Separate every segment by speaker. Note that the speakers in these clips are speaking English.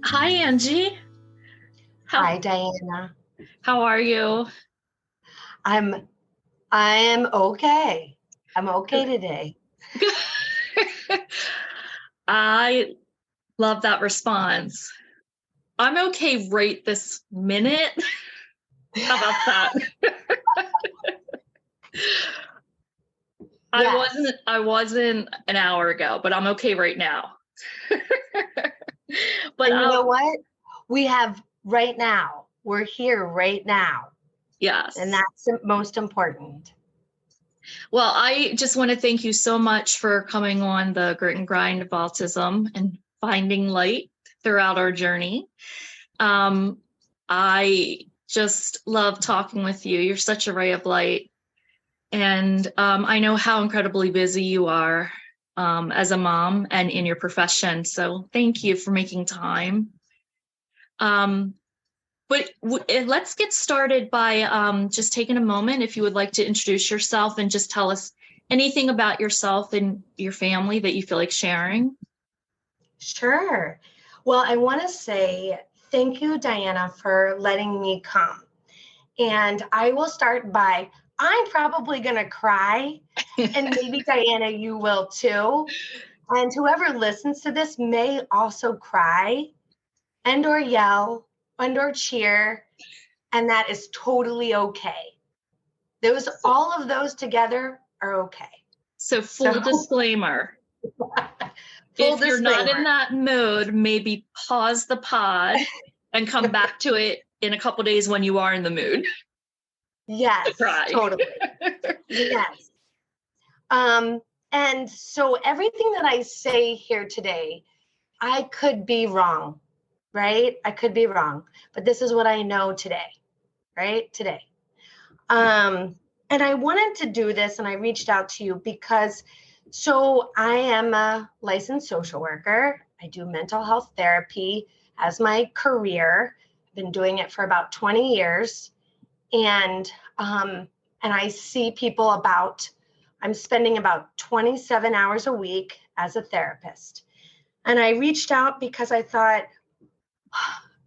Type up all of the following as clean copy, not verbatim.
Speaker 1: Hi, Angie. How
Speaker 2: Hi, Diana.
Speaker 1: how are you?
Speaker 2: I'm I'm okay. I'm okay today.
Speaker 1: I love that response. I'm okay right this minute. How about that? I
Speaker 2: Yes.
Speaker 1: wasn't I wasn't an hour ago, but I'm okay right now. But
Speaker 2: And you know what? We have right now. We're here right now. And
Speaker 1: yes.
Speaker 2: that's the most important.
Speaker 1: Well, I just want to thank you so much for coming on the Grit and Grind of Autism and finding light throughout our journey. Um, I just love talking with you. You're such a ray of light. And I know how incredibly busy you are as a mom and in your profession. So thank you for making time. Um, but let's get started by just taking a moment if you would like to introduce yourself and just tell us anything about yourself and your family that you feel like sharing.
Speaker 2: Sure. Well, I want to say thank you, Diana, for letting me come. And I will start by I'm probably going to cry. And maybe, Diana, you will too. And whoever listens to this may also cry and or yell and or cheer, and that is totally okay. Those all of those together are okay.
Speaker 1: So
Speaker 2: So
Speaker 1: full disclaimer,
Speaker 2: full
Speaker 1: if you're not in
Speaker 2: disclaimer.
Speaker 1: that mode, maybe pause the pod and come back to it in a couple days when you are in the mood to
Speaker 2: Yes,
Speaker 1: cry.
Speaker 2: totally. Yes. Um, and so everything that I say here today, I could be wrong, right? I could be wrong, but this is what I know today, right? Today. And I wanted to do this and I reached out to you because I am a licensed social worker. I do mental health therapy as my career. I've been doing it for about 20 years. And I see people I'm spending about 27 hours a week as a therapist. And I reached out because I thought,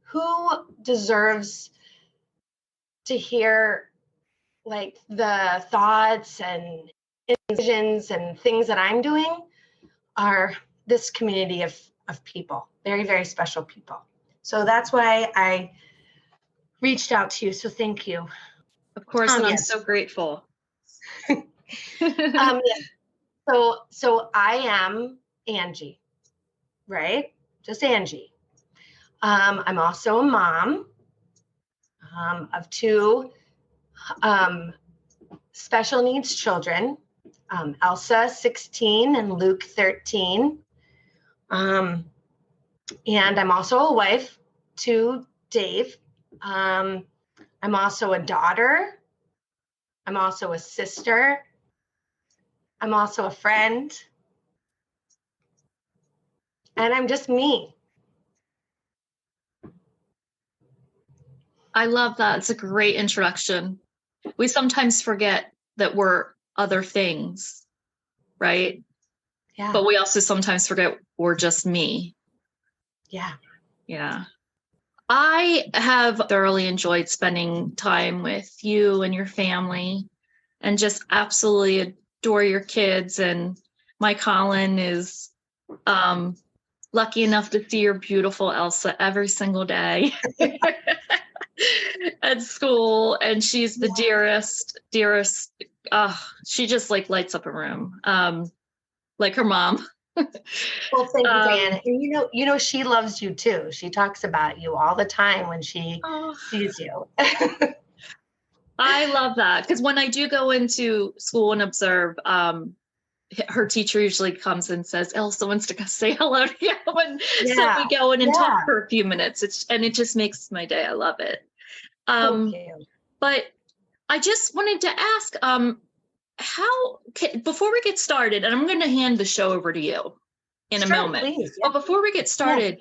Speaker 2: who deserves to hear like the thoughts and visions and things that I'm doing are this community of people, very, very special people. So that's why I reached out to you. So thank you.
Speaker 1: Of course, and I'm
Speaker 2: Yes.
Speaker 1: so grateful.
Speaker 2: Yes. So I am Angie, right? Just Angie. I'm also a mom of two um, special needs children, Elsa, 16, and Luke, 13. And I'm also a wife to Dave. I'm also a daughter. I'm also a sister. I'm also a friend. And I'm just me.
Speaker 1: I love that. It's a great introduction. We sometimes forget that we're other things, right?
Speaker 2: Yeah.
Speaker 1: But we also sometimes forget we're just me.
Speaker 2: Yeah.
Speaker 1: Yeah. I have thoroughly enjoyed spending time with you and your family and just absolutely adore your kids. And my Colin is lucky enough to see your beautiful Elsa every single day at school. And she's the dearest. She just like lights up a room, like her mom.
Speaker 2: Well, thank you, Diana. And she loves you too. She talks about you all the time when she sees you.
Speaker 1: I love that because when I do go into school and observe, her teacher usually comes and says, Elsa wants to say hello to you. And so we go in and talk for a few minutes. It just makes my day. I love it.
Speaker 2: Thank you.
Speaker 1: But I just wanted to ask, before we get started, and I'm going to hand the show over to you in a moment.
Speaker 2: Please,
Speaker 1: But before we get started,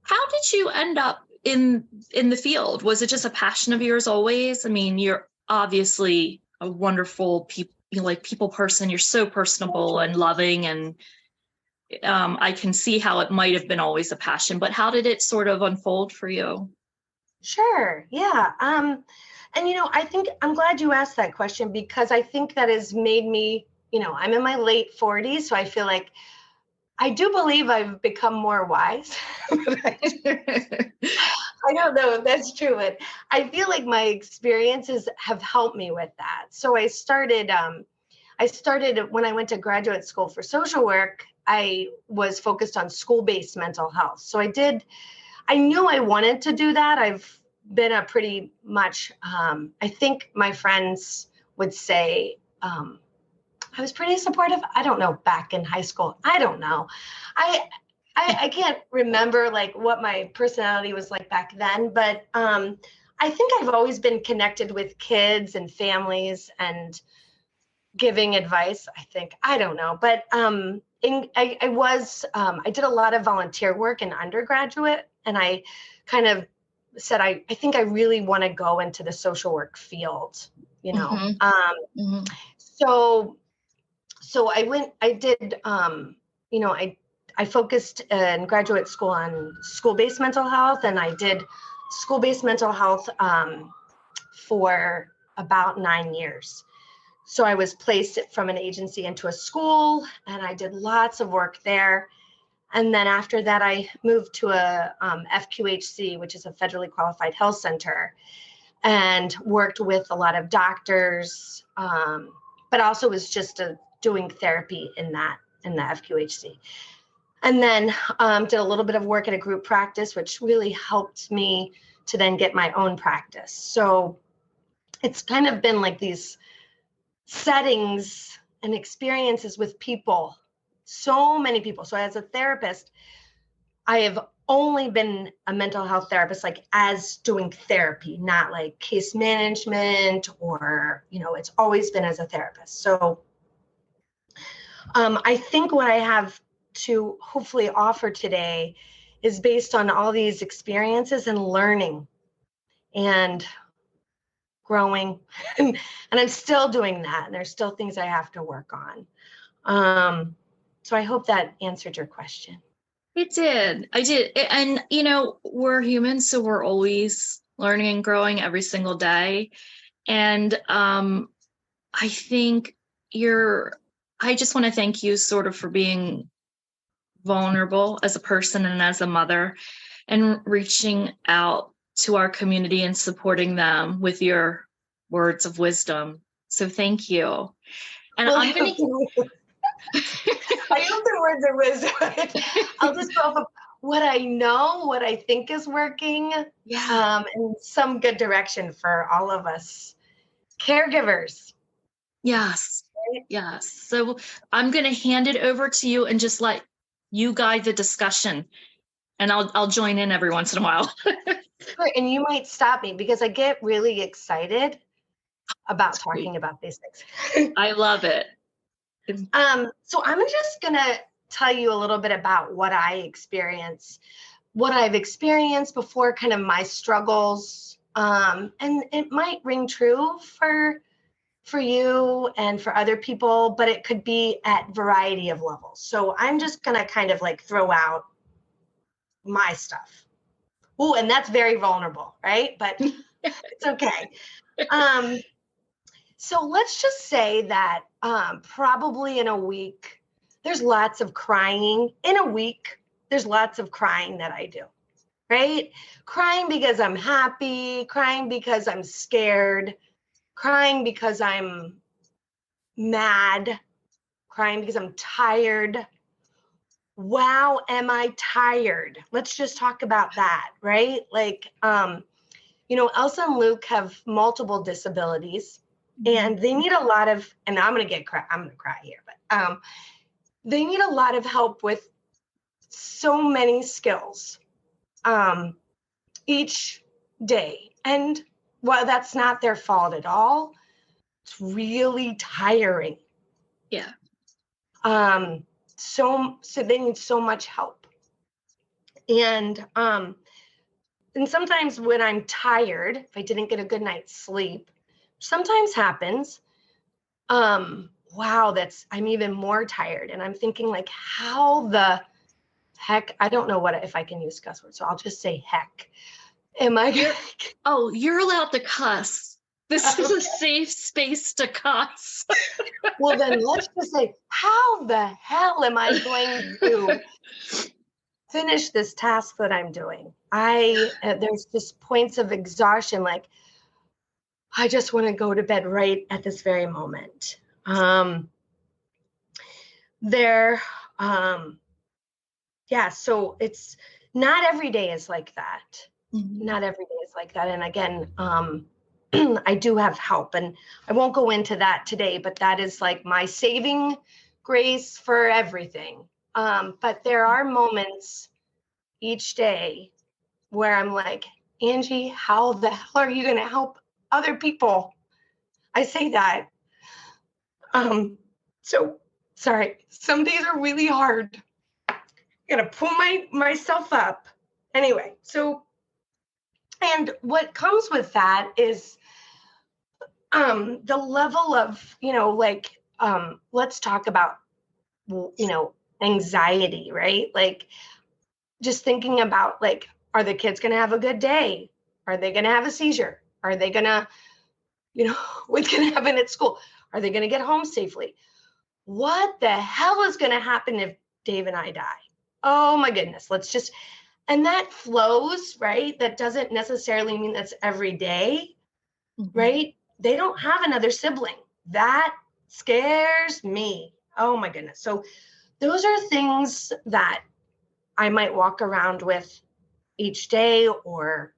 Speaker 1: how did you end up in the field? Was it just a passion of yours always? I mean, you're obviously a wonderful people person. You're so personable and loving, and I can see how it might have been always a passion, but how did it sort of unfold for you?
Speaker 2: Sure. Yeah. And I think I'm glad you asked that question, because I think that has made me, I'm in my late 40s, so I feel like I do believe I've become more wise. I don't know if that's true, but I feel like my experiences have helped me with that. So I started when I went to graduate school for social work. I was focused on school-based mental health. So I knew I wanted to do that. I've been a pretty much, I think my friends would say, I was pretty supportive. I don't know, back in high school. I don't know. I I can't remember like what my personality was like back then, but I think I've always been connected with kids and families and giving advice. I think, I don't know, but I did a lot of volunteer work in undergraduate, and I kind of said I think I really want to go into the social work field, you know.
Speaker 1: Mm-hmm. Mm-hmm.
Speaker 2: So I did, I focused in graduate school on school-based mental health, and I did school-based mental health for about 9 years. So I was placed from an agency into a school, and I did lots of work there. And then after that, I moved to a FQHC, which is a federally qualified health center, and worked with a lot of doctors, but also was just doing therapy in the FQHC. And then did a little bit of work at a group practice, which really helped me to then get my own practice. So it's kind of been like these settings and experiences with people, so many people. So as a therapist, I have only been a mental health therapist, like as doing therapy, not like case management or, it's always been as a therapist. So I think what I have to hopefully offer today is based on all these experiences and learning and growing. And I'm still doing that. And there's still things I have to work on. So I hope that answered your question.
Speaker 1: It did. I did. And, we're humans, so we're always learning and growing every single day. And I think I just want to thank you sort of for being vulnerable as a person and as a mother, and reaching out to our community and supporting them with your words of wisdom. So thank you. And
Speaker 2: Well,
Speaker 1: I'm going to.
Speaker 2: I hope the words are wisdom. I'll just go off of what I know, what I think is working, and some good direction for all of us caregivers.
Speaker 1: Yes. Yes. So I'm going to hand it over to you and just let you guide the discussion, and I'll join in every once in a while.
Speaker 2: Sure. And you might stop me because I get really excited about talking about these things.
Speaker 1: I love it.
Speaker 2: So I'm just going to tell you a little bit about what I've experienced before, kind of my struggles. And it might ring true for you and for other people, but it could be at variety of levels. So I'm just going to kind of like throw out my stuff. Oh, and that's very vulnerable, right? But it's okay. So let's just say that probably in a week, there's lots of crying. In a week, there's lots of crying that I do, right? Crying because I'm happy, crying because I'm scared, crying because I'm mad, crying because I'm tired. Wow, am I tired? Let's just talk about that, right? Like, Elsa and Luke have multiple disabilities, and they need a lot of, and I'm going to cry here, but they need a lot of help with so many skills each day. And while that's not their fault at all, it's really tiring.
Speaker 1: Yeah.
Speaker 2: So they need so much help. And sometimes when I'm tired, if I didn't get a good night's sleep, sometimes happens, wow, I'm even more tired. And I'm thinking like, how the heck, I don't know if I can use cuss words, so I'll just say heck. Am I?
Speaker 1: You're allowed to cuss. This is a safe space to cuss.
Speaker 2: Well, then let's just say, how the hell am I going to finish this task that I'm doing? There's just points of exhaustion. Like, I just want to go to bed right at this very moment. So it's not every day is like that.
Speaker 1: Mm-hmm.
Speaker 2: Not every day is like that. And again, I do have help, and I won't go into that today, but that is like my saving grace for everything. But there are moments each day where I'm like, Angie, how the hell are you going to help other people? I say that. So sorry, some days are really hard. I gotta pull myself up. Anyway, and what comes with that is the level of, let's talk about, anxiety, right? Like, just thinking about, like, are the kids going to have a good day? Are they going to have a seizure? Are they going to, what's going to happen at school? Are they going to get home safely? What the hell is going to happen if Dave and I die? Oh my goodness. And that flows, right? That doesn't necessarily mean that's every day,
Speaker 1: Mm-hmm.
Speaker 2: right? They don't have another sibling. That scares me. Oh my goodness. So those are things that I might walk around with each day or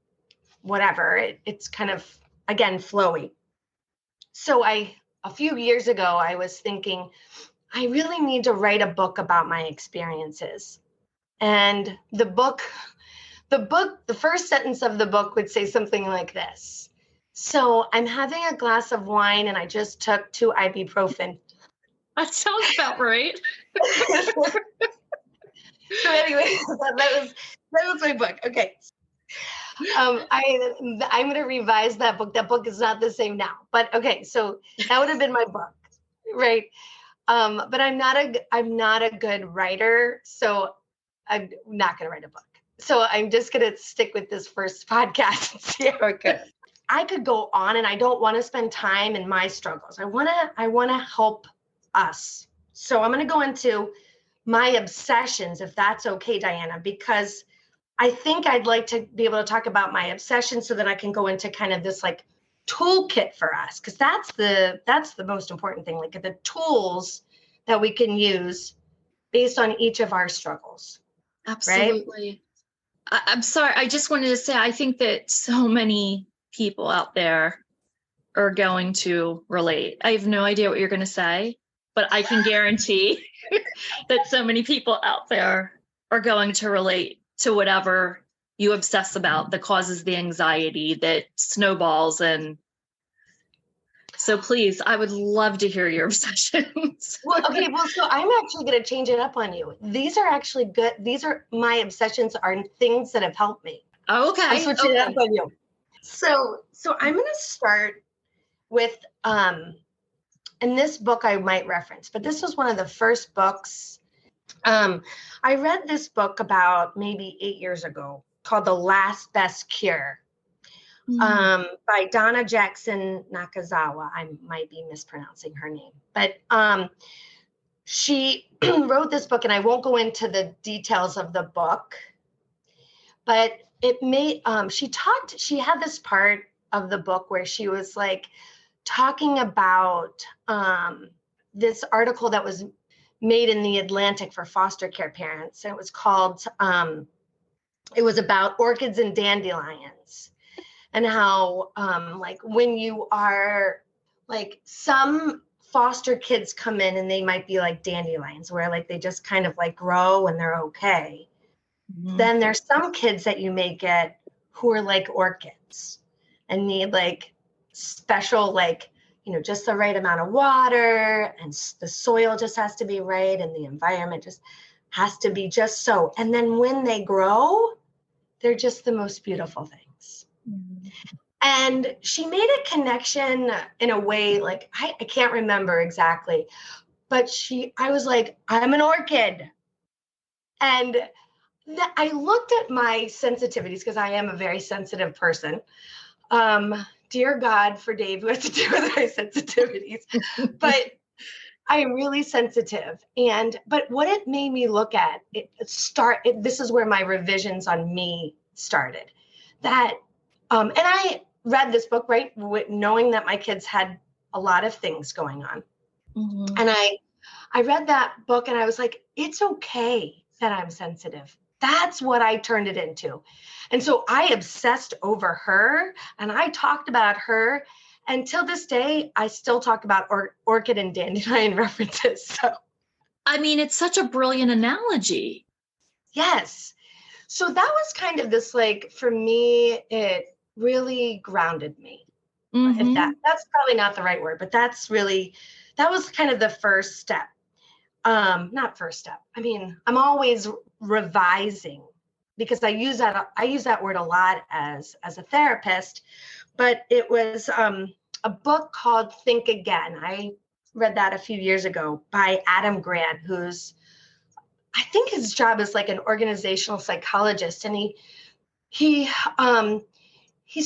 Speaker 2: whatever. It's kind of, again, flowy. So a few years ago, I was thinking, I really need to write a book about my experiences. And the first sentence of the book would say something like this. So I'm having a glass of wine and I just took 2 ibuprofen.
Speaker 1: That sounds about right.
Speaker 2: So anyway, that was my book. Okay. I'm going to revise that book. That book is not the same now, but okay. So that would have been my book, right? But I'm not a good writer, so I'm not going to write a book. So I'm just going to stick with this first podcast and see how it goes. I could go on, and I don't want to spend time in my struggles. I want to help us. So I'm going to go into my obsessions, if that's okay, Diana, because I think I'd like to be able to talk about my obsessions so that I can go into kind of this like toolkit for us, because that's the most important thing, like the tools that we can use based on each of our struggles.
Speaker 1: Absolutely. Right? I'm sorry. I just wanted to say, I think that so many people out there are going to relate. I have no idea what you're going to say, but I can guarantee that so many people out there are going to relate to whatever you obsess about that causes the anxiety that snowballs. And so please, I would love to hear your obsessions.
Speaker 2: Well, okay. Well, so I'm actually going to change it up on you. These are actually good. These are my obsessions are things that have helped me.
Speaker 1: Okay.
Speaker 2: I'm switching it up on you. So I'm going to start with, and this book I might reference, but this was one of the first books. I read this book about maybe 8 years ago called The Last Best Cure. By Donna Jackson Nakazawa. I might be mispronouncing her name, but she wrote this book, and I won't go into the details of the book, but she had this part of the book where she was like talking about this article that was made in the Atlantic for foster care parents. And it was called, it was about orchids and dandelions. And how, like, when you are, like, some foster kids come in and they might be like dandelions, where like they just kind of like grow and they're okay. Mm-hmm. Then there's some kids that you may get who are like orchids and need like special, like, just the right amount of water, and the soil just has to be right, and the environment just has to be just so. And then when they grow, they're just the most beautiful things. Mm-hmm. And she made a connection in a way, like, I can't remember exactly, but I was like, I'm an orchid. And I looked at my sensitivities because I am a very sensitive person. Dear God for Dave, who has to do with my sensitivities. But I am really sensitive. But what it made me look at, this is where my revisions on me started. And I read this book, right, knowing that my kids had a lot of things going on. Mm-hmm. And I read that book and I was like, it's okay that I'm sensitive. That's what I turned it into. And so I obsessed over her and I talked about her. Until this day, I still talk about orchid and dandelion references. So,
Speaker 1: I mean, it's such a brilliant analogy.
Speaker 2: Yes. So that was kind of this, like, for me, it really grounded me. Mm-hmm. If that's probably not the right word, but that was kind of the first step. Not first step. I mean, I'm always revising because I use that word a lot as a therapist, but it was a book called Think Again. I read that a few years ago by Adam Grant, I think his job is like an organizational psychologist. And he's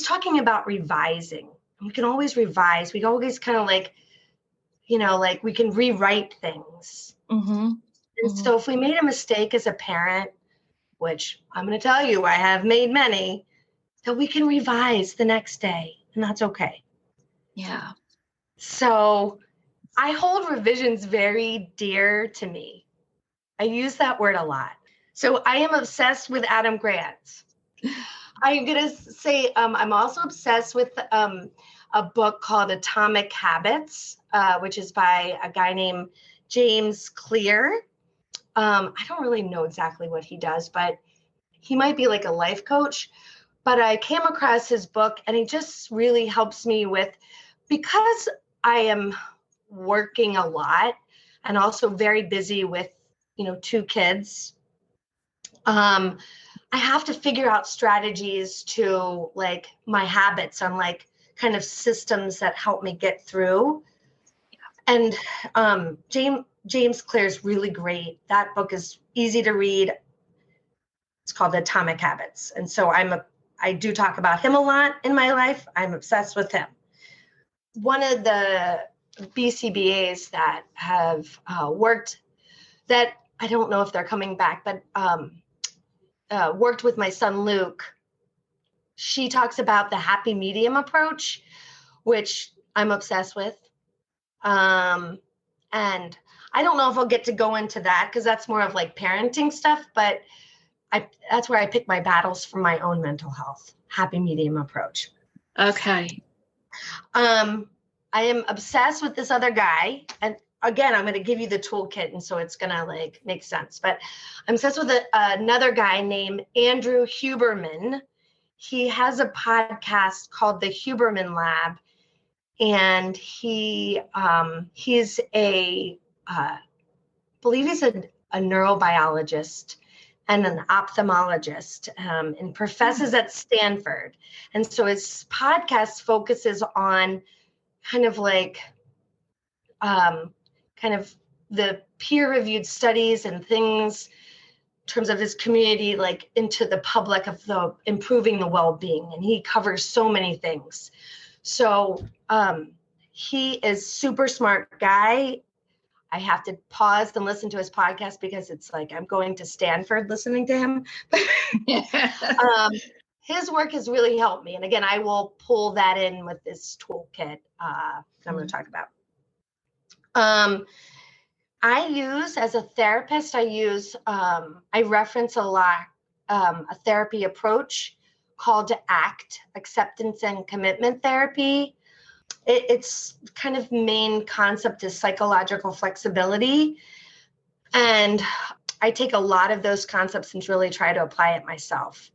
Speaker 2: talking about revising. We can always revise. We always kind of like we can rewrite things. Mm-hmm. And so if we made a mistake as a parent, which I'm going to tell you, I have made many, that we can revise the next day, and that's okay.
Speaker 1: Yeah.
Speaker 2: So I hold revisions very dear to me. I use that word a lot. So I am obsessed with Adam Grant. I'm going to say I'm also obsessed with a book called Atomic Habits, which is by a guy named James Clear. I don't really know exactly what he does, but he might be like a life coach. But I came across his book and he just really helps me because I am working a lot and also very busy with, 2 kids. I have to figure out strategies to like my habits on like kind of systems that help me get through. And James Clear is really great. That book is easy to read. It's called Atomic Habits. And so I do talk about him a lot in my life. I'm obsessed with him. One of the BCBAs that have worked, that I don't know if they're coming back, but worked with my son, Luke. She talks about the happy medium approach, which I'm obsessed with. And I don't know if I'll get to go into that because that's more of like parenting stuff, but that's where I pick my battles for my own mental health, happy medium approach.
Speaker 1: Okay.
Speaker 2: I am obsessed with this other guy. And again, I'm going to give you the toolkit. And so it's going to like make sense, but I'm obsessed with another guy named Andrew Huberman. He has a podcast called the Huberman Lab. And he's believe he's a neurobiologist and an ophthalmologist and professes at Stanford. And so his podcast focuses on kind of like kind of the peer-reviewed studies and things in terms of his community, like into the public of the improving the well-being. And he covers so many things. So he is super smart guy. I have to pause and listen to his podcast because it's like I'm going to Stanford listening to him. His work has really helped me. And again, I will pull that in with this toolkit that I'm going to talk about. I use, as a therapist, I reference a lot a therapy approach called ACT, Acceptance and Commitment Therapy. Its kind of main concept is psychological flexibility. And I take a lot of those concepts and really try to apply it myself.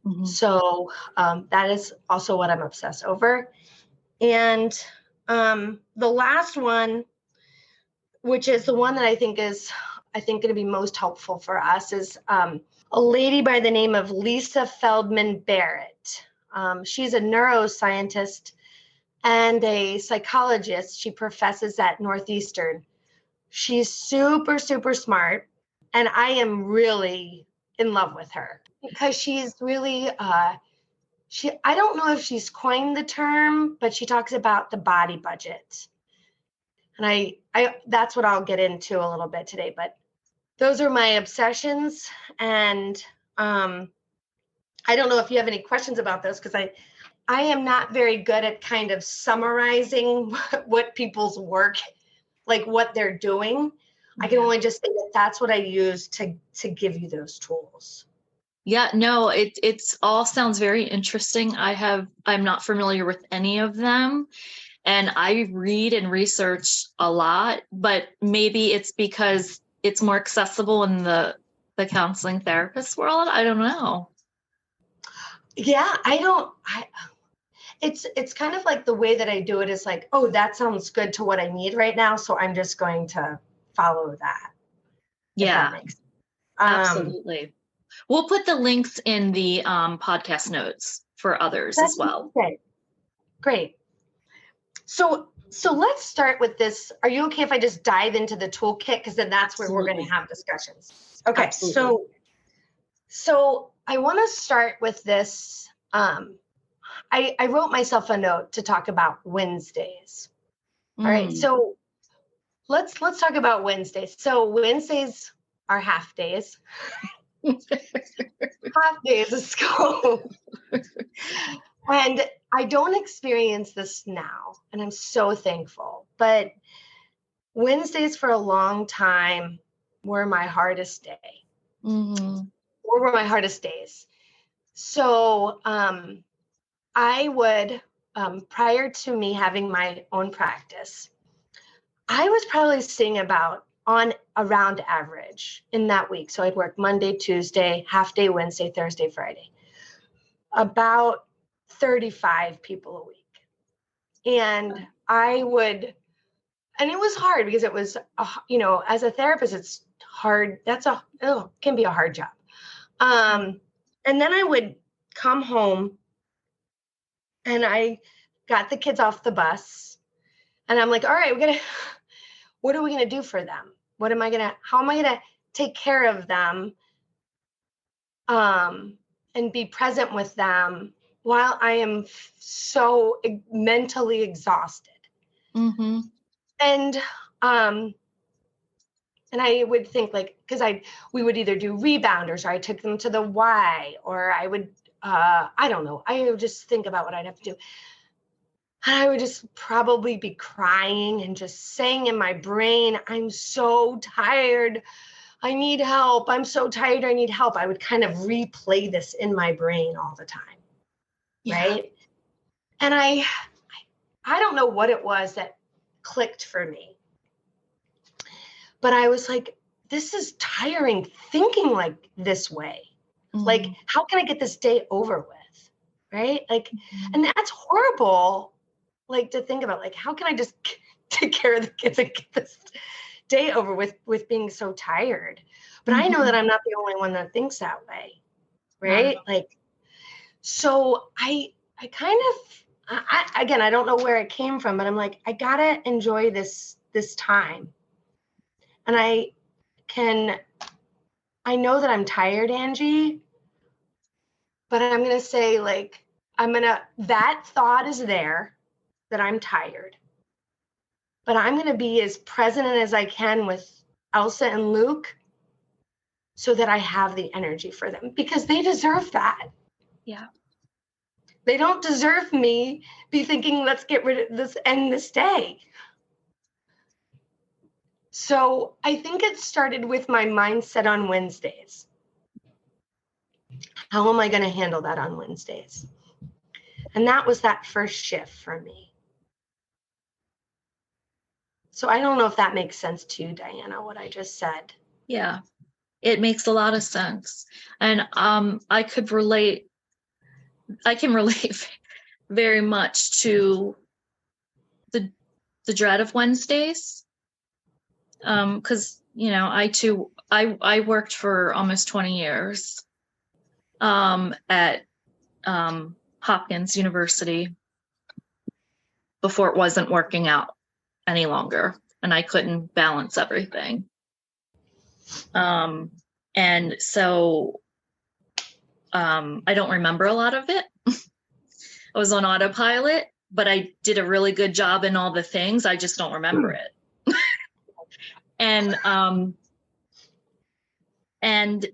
Speaker 2: Mm-hmm. So that is also what I'm obsessed over. And the last one, which is the one that I think going to be most helpful for us, is a lady by the name of Lisa Feldman Barrett. She's a neuroscientist and a psychologist. She professes at Northeastern. She's super, super smart. And I am really in love with her because she's really, I don't know if she's coined the term, but she talks about the body budget. And I that's what I'll get into a little bit today, but those are my obsessions. And I don't know if you have any questions about those, because I am not very good at kind of summarizing what people's work, like what they're doing. I can only just say that that's what I use to give you those tools.
Speaker 1: Yeah, no, it's all sounds very interesting. I'm not familiar with any of them, and I read and research a lot, but maybe it's because it's more accessible in the counseling therapist world. I don't know.
Speaker 2: Yeah, it's kind of like the way that I do it is like, oh, that sounds good to what I need right now, so I'm just going to follow that.
Speaker 1: Yeah,
Speaker 2: If that makes sense.
Speaker 1: absolutely. We'll put the links in the podcast notes for others as well.
Speaker 2: Great. So let's start with this. Are you okay if I just dive into the toolkit? Because then that's where we're going to have discussions. Okay.
Speaker 1: Absolutely.
Speaker 2: So I want to start with this. I wrote myself a note to talk about Wednesdays. All right. So let's talk about Wednesdays. So Wednesdays are half days. Half days of school. And I don't experience this now, and I'm so thankful. But Wednesdays for a long time were my hardest day. Or were my hardest days. So I would, prior to me having my own practice, I was probably seeing about on around average in that week. So I'd work Monday, Tuesday, half day Wednesday, Thursday, Friday, about 35 people a week. And I would, and it was hard because it was, as a therapist, it's hard. Can be a hard job. And then I would come home and I got the kids off the bus and I'm like, all right, what are we going to do for them? How am I going to take care of them? And be present with them while I am so mentally exhausted. And I would think like, because we would either do rebounders or I took them to the Y, or I would, I don't know. I would just think about what I'd have to do. And I would just probably be crying and just saying in my brain, I'm so tired. I need help. I'm so tired. I need help. I would kind of replay this in my brain all the time. Yeah. Right. And I don't know what it was that clicked for me, but I was like, this is tiring thinking like this way. Like, how can I get this day over with? Right. Like, and that's horrible. Like to think about, like, how can I just take care of the kids and get this day over with being so tired? But I know that I'm not the only one that thinks that way. Right. Like, so I kind of, again, I don't know where it came from, but I'm like, I gotta enjoy this time. And I know that I'm tired, Angie, but I'm going to say, like, that thought is there that I'm tired, but I'm going to be as present as I can with Elsa and Luke so that I have the energy for them, because they deserve that.
Speaker 1: Yeah.
Speaker 2: They don't deserve me be thinking, let's get rid of this, end this day. So I think it started with my mindset on Wednesdays. How am I going to handle that on Wednesdays? And that was that first shift for me. So I don't know if that makes sense to you, Diana, what I just said.
Speaker 1: Yeah, it makes a lot of sense. And I can relate very much to the dread of Wednesdays. Because, I worked for almost 20 years at Hopkins University before it wasn't working out any longer and I couldn't balance everything. And so I don't remember a lot of it. I was on autopilot, but I did a really good job in all the things. I just don't remember it. And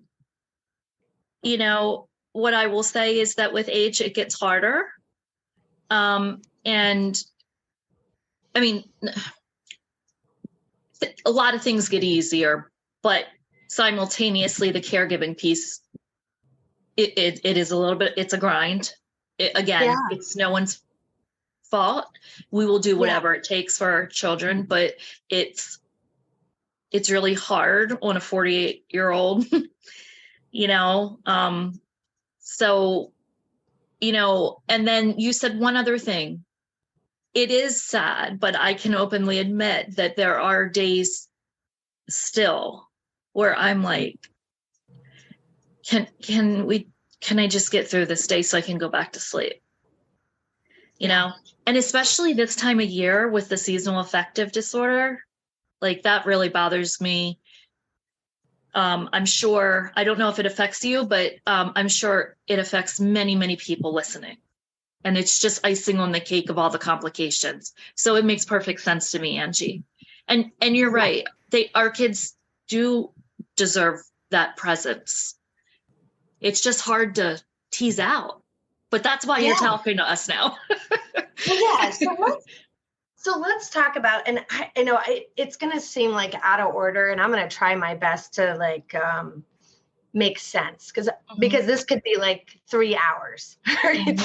Speaker 1: you know, what I will say is that with age, it gets harder. And I mean, a lot of things get easier, but simultaneously the caregiving piece, it is a little bit, it's a grind. It's no one's fault. We will do whatever it takes for our children, but it's really hard on a 48-year-old, you know? So, you know, and then you said one other thing. It is sad, but I can openly admit that there are days still where I'm like, can I just get through this day so I can go back to sleep? You know, and especially this time of year with the seasonal affective disorder, like that really bothers me. I'm sure, I don't know if it affects you, but I'm sure it affects many, many people listening. And it's just icing on the cake of all the complications. So it makes perfect sense to me, Angie. And you're right. Our kids do deserve that presence. It's just hard to tease out. But that's why you're talking to us now.
Speaker 2: So let's talk about, and I know it's going to seem like out of order, and I'm going to try my best to like make sense because this could be like 3 hours. Right?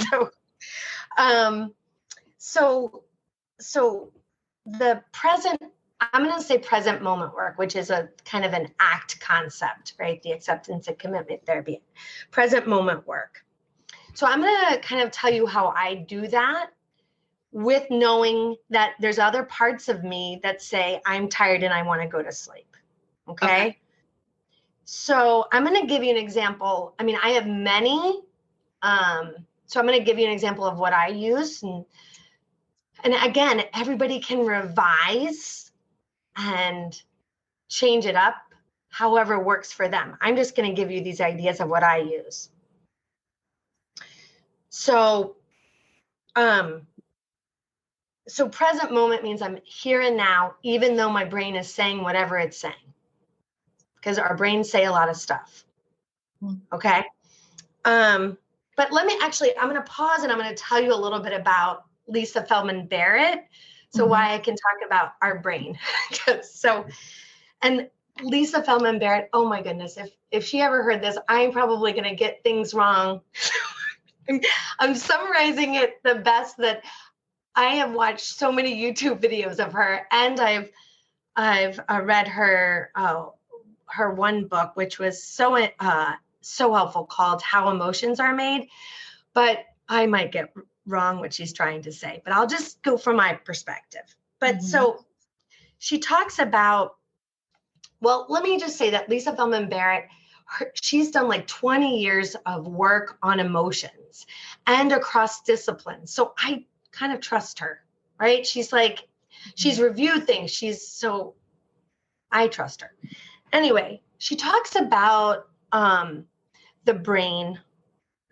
Speaker 2: So the present, I'm going to say present moment work, which is a kind of an ACT concept, right? The acceptance and commitment therapy, present moment work. So I'm going to kind of tell you how I do that with knowing that there's other parts of me that say I'm tired and I want to go to sleep. Okay. So I'm going to give you an example. I mean, I have many, so I'm going to give you an example of what I use. And again, everybody can revise and change it up however works for them. I'm just going to give you these ideas of what I use. So present moment means I'm here and now, even though my brain is saying whatever it's saying, because our brains say a lot of stuff. Okay. But I'm going to pause and I'm going to tell you a little bit about Lisa Feldman Barrett. So why I can talk about our brain. And Lisa Feldman Barrett, oh my goodness, if she ever heard this, I'm probably going to get things wrong. I'm summarizing it the best that I have watched so many YouTube videos of her, and I've read her one book, which was so helpful, called How Emotions Are Made. But I might get wrong what she's trying to say, but I'll just go from my perspective. But so she talks about, well, let me just say that Lisa Feldman Barrett, she's done like 20 years of work on emotions and across disciplines. So I kind of trust her, right? She's reviewed things. I trust her. Anyway, she talks about the brain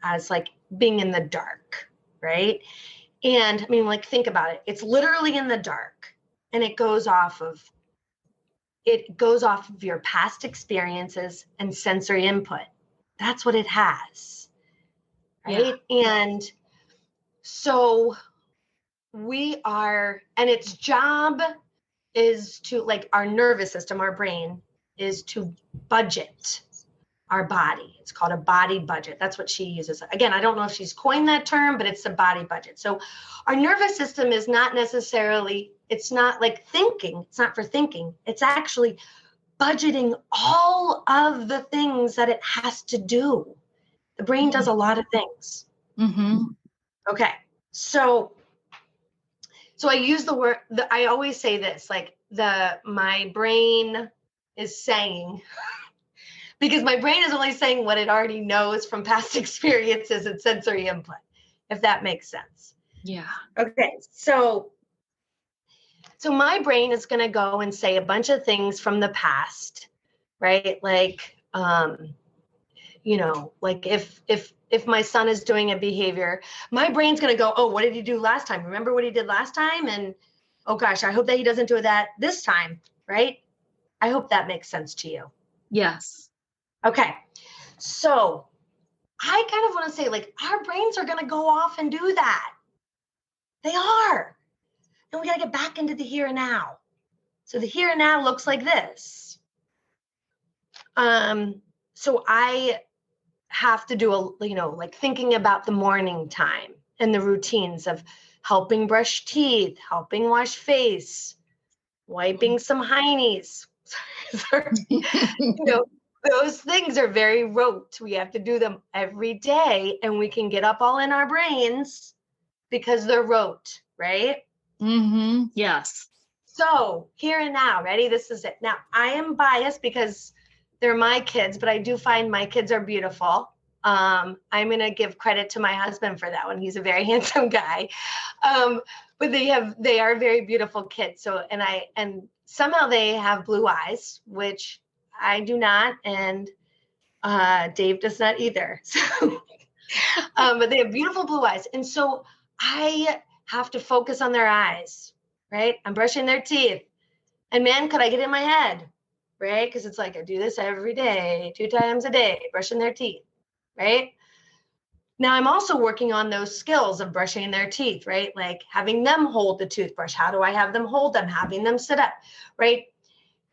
Speaker 2: as like being in the dark, right? And I mean, like, think about it. It's literally in the dark, and it goes off of your past experiences and sensory input. That's what it has, right? Yeah. And so and its job is to, like, our nervous system, our brain is to budget our body. It's called a body budget. That's what she uses. Again, I don't know if she's coined that term, but it's a body budget. So our nervous system is not necessarily, it's not like thinking. It's not for thinking. It's actually budgeting all of the things that it has to do. The brain does a lot of things. Okay. So I use the word, I always say this, like my brain is saying, because my brain is only saying what it already knows from past experiences and sensory input. if that makes sense.
Speaker 1: Yeah.
Speaker 2: Okay. So my brain is going to go and say a bunch of things from the past, right? Like, like if my son is doing a behavior, my brain's going to go, oh, what did he do last time? Remember what he did last time? And oh gosh, I hope that he doesn't do that this time, right? I hope that makes sense to you.
Speaker 1: Yes.
Speaker 2: Okay. So I kind of want to say, like, our brains are going to go off and do that. They are. And we got to get back into the here and now. So the here and now looks like this. So I have to do like thinking about the morning time and the routines of helping brush teeth, helping wash face, wiping some heinies. Those things are very rote. We have to do them every day, and we can get up all in our brains because they're rote, right?
Speaker 1: Mm-hmm. Yes.
Speaker 2: So here and now, ready? This is it. Now, I am biased because they're my kids, but I do find my kids are beautiful. I'm going to give credit to my husband for that one. He's a very handsome guy. But they are very beautiful kids. So, and somehow they have blue eyes, which I do not. And Dave does not either. So, but they have beautiful blue eyes. And so I have to focus on their eyes, right? I'm brushing their teeth. And man, could I get in my head, right? Because it's like I do this every day, 2 times a day, brushing their teeth, right? Now I'm also working on those skills of brushing their teeth, right? Like having them hold the toothbrush. How do I have them hold them? Having them sit up, right?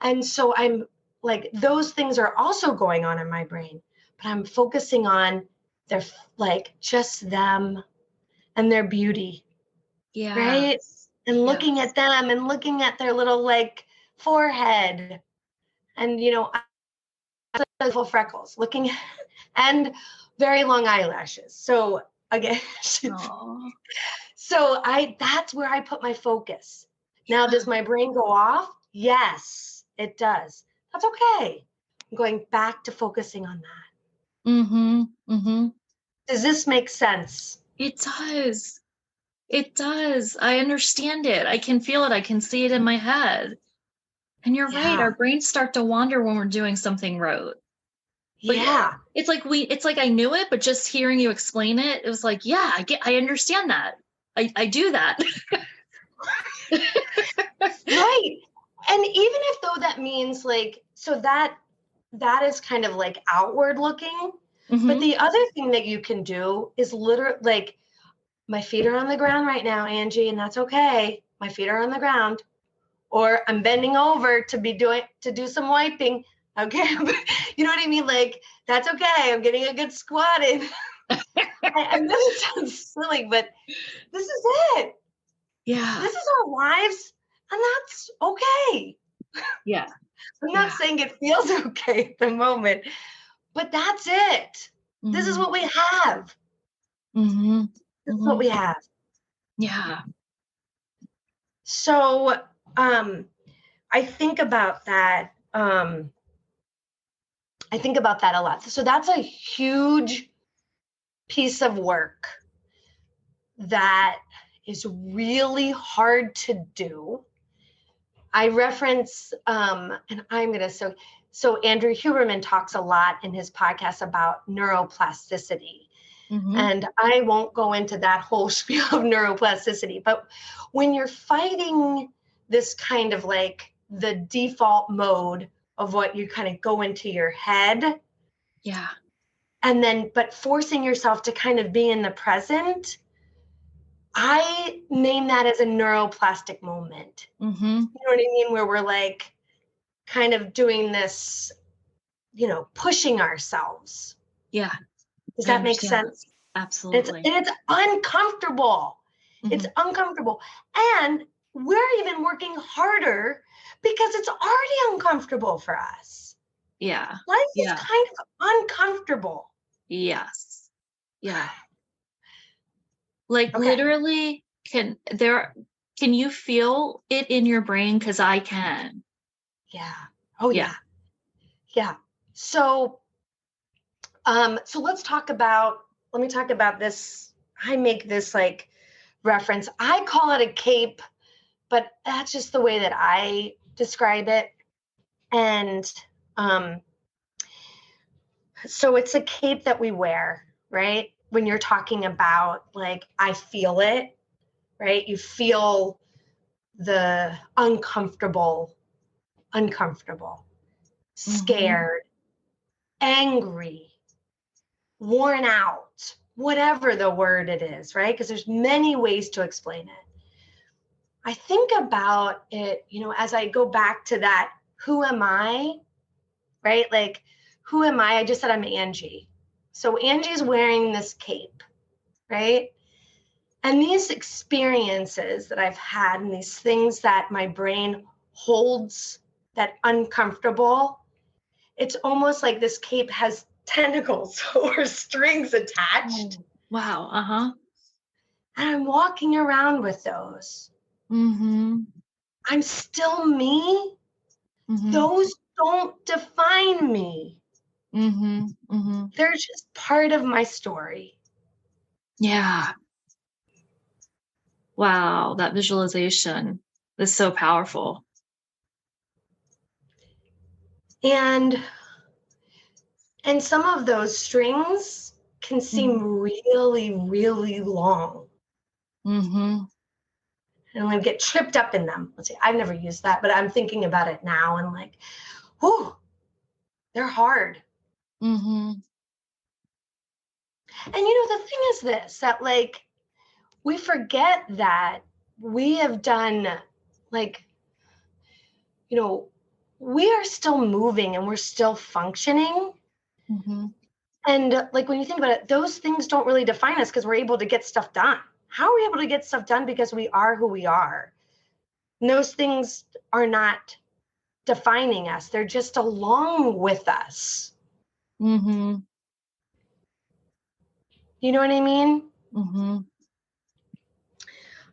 Speaker 2: And so I'm like, those things are also going on in my brain, but I'm focusing on their, like, just them and their beauty, right? And looking at them and looking at their little like forehead and, full freckles, looking and very long eyelashes. So again, that's where I put my focus. Now, does my brain go off? Yes, it does. That's okay. I'm going back to focusing on that.
Speaker 1: Mm-hmm. Mm-hmm.
Speaker 2: Does this make sense?
Speaker 1: It does. It does. I understand it. I can feel it. I can see it in my head. And you're right. Our brains start to wander when we're doing something rote. But
Speaker 2: yeah.
Speaker 1: It's like I knew it, but just hearing you explain it, it was like, yeah, I understand that. I do that.
Speaker 2: Right. And even if though that means like, so that is kind of like outward looking. Mm-hmm. But the other thing that you can do is literally like, my feet are on the ground right now, Angie, and that's okay. My feet are on the ground. Or I'm bending over to do some wiping. Okay. You know what I mean? Like, that's okay. I'm getting a good squat in. I know it sounds silly, but this is it.
Speaker 1: Yeah.
Speaker 2: This is our lives, and that's okay.
Speaker 1: Yeah.
Speaker 2: I'm not saying it feels okay at the moment, but that's it. Mm-hmm. This is what we have.
Speaker 1: Mm-hmm.
Speaker 2: This is what we have.
Speaker 1: Yeah.
Speaker 2: So I think about that. I think about that a lot. So that's a huge piece of work that is really hard to do. I reference, and I'm going to, so Andrew Huberman talks a lot in his podcast about neuroplasticity. Mm-hmm. And I won't go into that whole spiel of neuroplasticity, but when you're fighting this kind of like the default mode of what you kind of go into your head. Yeah. And then, but forcing yourself to kind of be in the present, I name that as a neuroplastic moment. Mm-hmm. You know what I mean? Where we're like kind of doing this, pushing ourselves. Yeah. Does that make sense?
Speaker 1: Absolutely.
Speaker 2: And it's uncomfortable. Mm-hmm. It's uncomfortable. And we're even working harder because it's already uncomfortable for us.
Speaker 1: Yeah.
Speaker 2: Life is kind of uncomfortable.
Speaker 1: Yes. Yeah. Like literally, can you feel it in your brain? Because I can.
Speaker 2: Yeah. Oh yeah. Yeah. So let me talk about this I make this like reference. I call it a cape, but that's just the way that I describe it. And so it's a cape that we wear, right? When you're talking about like, I feel it, right? You feel the uncomfortable, scared, angry, worn out, whatever the word it is, right? Because there's many ways to explain it. I think about it, as I go back to that, who am I, right? Like, who am I? I just said I'm Angie. So Angie's wearing this cape, right? And these experiences that I've had and these things that my brain holds, that uncomfortable, it's almost like this cape has tentacles or strings attached.
Speaker 1: Oh, wow. Uh-huh.
Speaker 2: And I'm walking around with those.
Speaker 1: Mm-hmm.
Speaker 2: I'm still me.
Speaker 1: Mm-hmm.
Speaker 2: Those don't define me.
Speaker 1: Mm-hmm. Mm-hmm.
Speaker 2: They're just part of my story.
Speaker 1: Yeah. Wow. That visualization is so powerful.
Speaker 2: And some of those strings can seem really, really long.
Speaker 1: Mm-hmm.
Speaker 2: And I'm going to get tripped up in them. Let's see, I've never used that, but I'm thinking about it now and like, whew, they're hard.
Speaker 1: Mm-hmm.
Speaker 2: And the thing is this, that like, we forget that we have done like, we are still moving and we're still functioning.
Speaker 1: Mm-hmm.
Speaker 2: And like, when you think about it, those things don't really define us because we're able to get stuff done. How are we able to get stuff done? Because we are who we are. And those things are not defining us. They're just along with us.
Speaker 1: Mm-hmm.
Speaker 2: You know what I mean?
Speaker 1: Mm-hmm.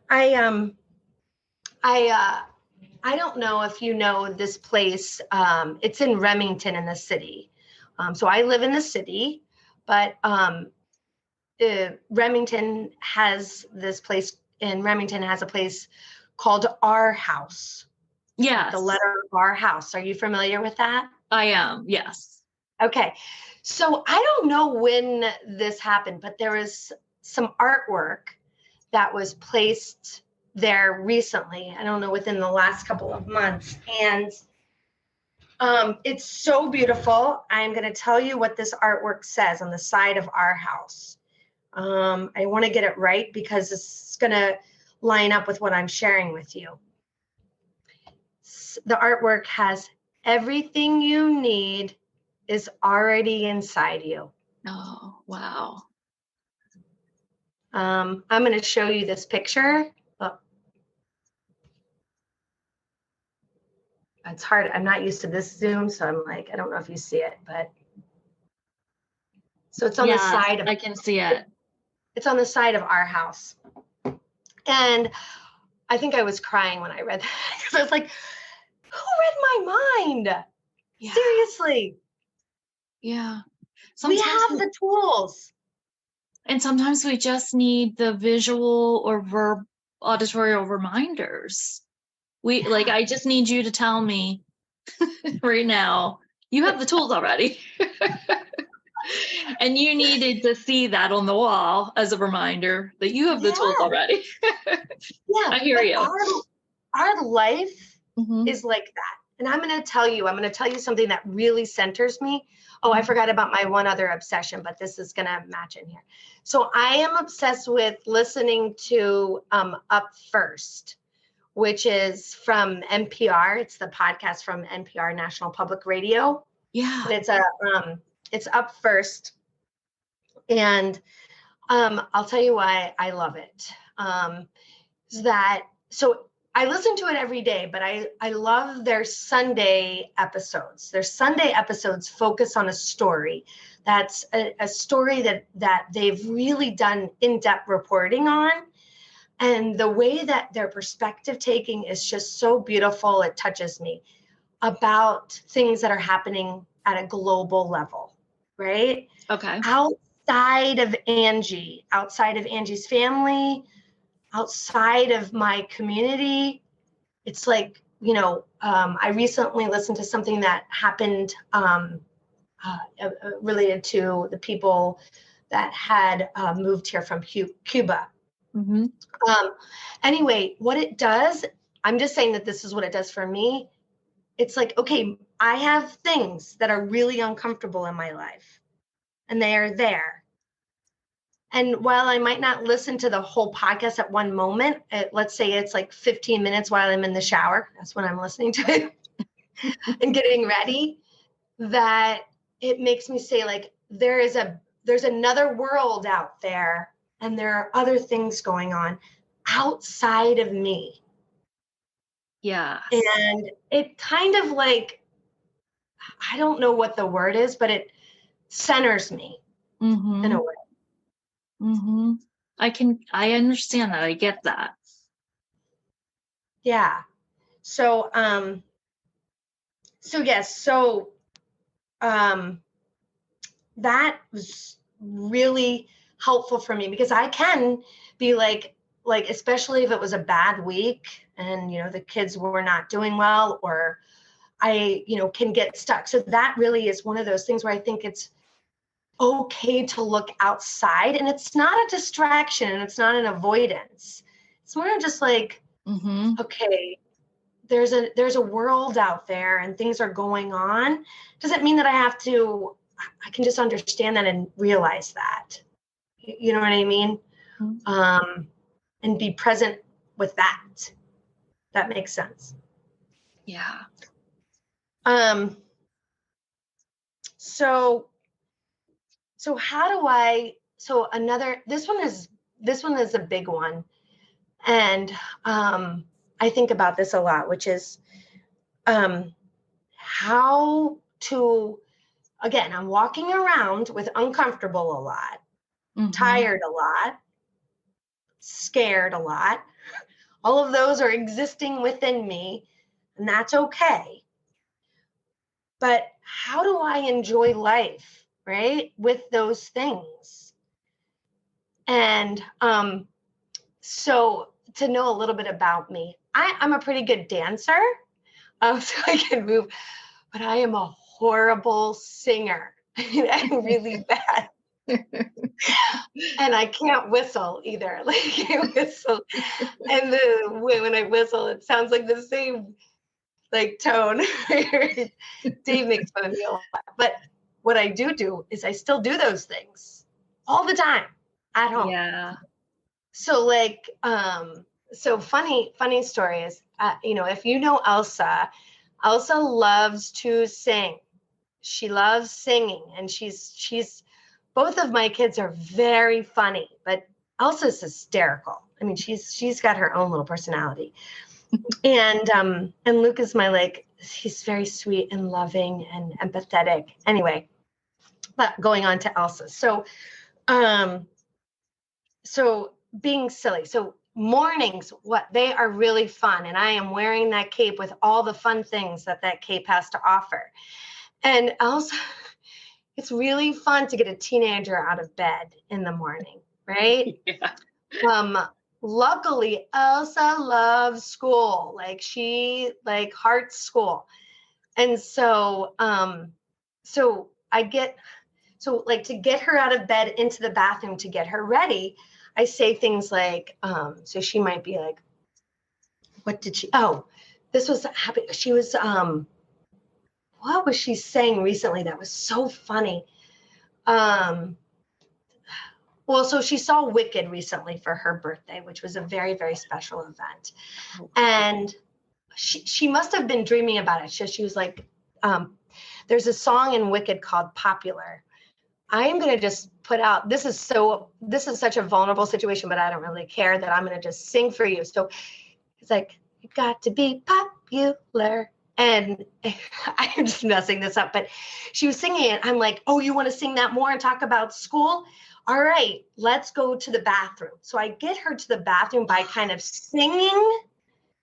Speaker 2: I don't know if you know this place. It's in Remington in the city. So I live in the city, but Remington has this place. In Remington has a place called Our House.
Speaker 1: Yes.
Speaker 2: The letter Our House. Are you familiar with that?
Speaker 1: I am. Yes.
Speaker 2: Okay. So I don't know when this happened, but there was some artwork that was placed there recently. I don't know, within the last couple of months. And it's so beautiful. I'm going to tell you what this artwork says on the side of Our House. I want to get it right because it's going to line up with what I'm sharing with you. The artwork has everything you need is already inside you.
Speaker 1: Oh, wow.
Speaker 2: I'm going to show you this picture. Oh. It's hard. I'm not used to this Zoom, so I'm like, I don't know if you see it, but so it's on the side of,
Speaker 1: I can see it.
Speaker 2: It's on the side of Our House. And I think I was crying when I read that because I was like, who read my mind? Yeah. Seriously.
Speaker 1: Yeah.
Speaker 2: Sometimes we have the tools.
Speaker 1: And sometimes we just need the visual or auditorial reminders. I just need you to tell me right now, you have the tools already. And you needed to see that on the wall as a reminder that you have the tools already.
Speaker 2: Yeah.
Speaker 1: I hear you.
Speaker 2: Our life is like that. And I'm going to tell you something that really centers me. Oh, I forgot about my one other obsession, but this is going to match in here. So I am obsessed with listening to Up First, which is from NPR. It's the podcast from NPR, National Public Radio.
Speaker 1: Yeah.
Speaker 2: And it's Up First. And I'll tell you why I love it. So I listen to it every day, but I love their Sunday episodes. Their Sunday episodes focus on a story. That's a story that they've really done in-depth reporting on. And the way that their perspective taking is just so beautiful. It touches me about things that are happening at a global level, right?
Speaker 1: Okay.
Speaker 2: outside of Angie, outside of Angie's family, outside of my community. It's like, I recently listened to something that happened related to the people that had moved here from Cuba.
Speaker 1: Mm-hmm.
Speaker 2: Anyway, what it does, I'm just saying that this is what it does for me. It's like, okay, I have things that are really uncomfortable in my life, and they are there. And while I might not listen to the whole podcast at one moment, let's say it's like 15 minutes while I'm in the shower, that's when I'm listening to it and getting ready, that it makes me say, like, there's another world out there, and there are other things going on outside of me.
Speaker 1: Yeah.
Speaker 2: And it kind of like, I don't know what the word is, but it centers me in a way.
Speaker 1: Mm-hmm. I understand that. I get that.
Speaker 2: Yeah. So, that was really helpful for me, because I can be like, especially if it was a bad week and, the kids were not doing well, or I, can get stuck. So that really is one of those things where I think it's okay to look outside, and it's not a distraction and it's not an avoidance. It's more just like, okay, there's a world out there and things are going on. Doesn't mean that I can just understand that and realize that, you know what I mean? And be present with that. That makes sense.
Speaker 1: Yeah.
Speaker 2: So how do this one is a big one. And I think about this a lot, which is how to, again, I'm walking around with uncomfortable a lot, tired a lot, scared a lot. All of those are existing within me, and that's okay. But how do I enjoy life, right, with those things? And so to know a little bit about me, I'm a pretty good dancer, so I can move, but I am a horrible singer. I'm really bad. And I can't whistle either. Like, I whistle, and when I whistle, it sounds like the same like tone. Dave makes fun of me a lot. But what I do is I still do those things all the time at home.
Speaker 1: Yeah.
Speaker 2: So like, so funny story is, if you know Elsa loves to sing. She loves singing, and she's both of my kids are very funny, but Elsa's hysterical. I mean, she's got her own little personality. And Luke is he's very sweet and loving and empathetic. Anyway, but going on to Elsa. So being silly. So mornings, they are really fun. And I am wearing that cape with all the fun things that cape has to offer. And Elsa, it's really fun to get a teenager out of bed in the morning, right? Yeah. Luckily, Elsa loves school. Like, she hearts school. And so, to get her out of bed into the bathroom to get her ready, I say things like, so she might be like, this was happening. She was, what was she saying recently that was so funny? Well, so she saw Wicked recently for her birthday, which was a very, very special event. And she must have been dreaming about it. She was like, there's a song in Wicked called Popular. I am going to just put out, this is such a vulnerable situation, but I don't really care, that I'm going to just sing for you. So it's like, you got to be popular. And I'm just messing this up, but she was singing it. I'm like, oh, you want to sing that more and talk about school? All right, let's go to the bathroom. So I get her to the bathroom by kind of singing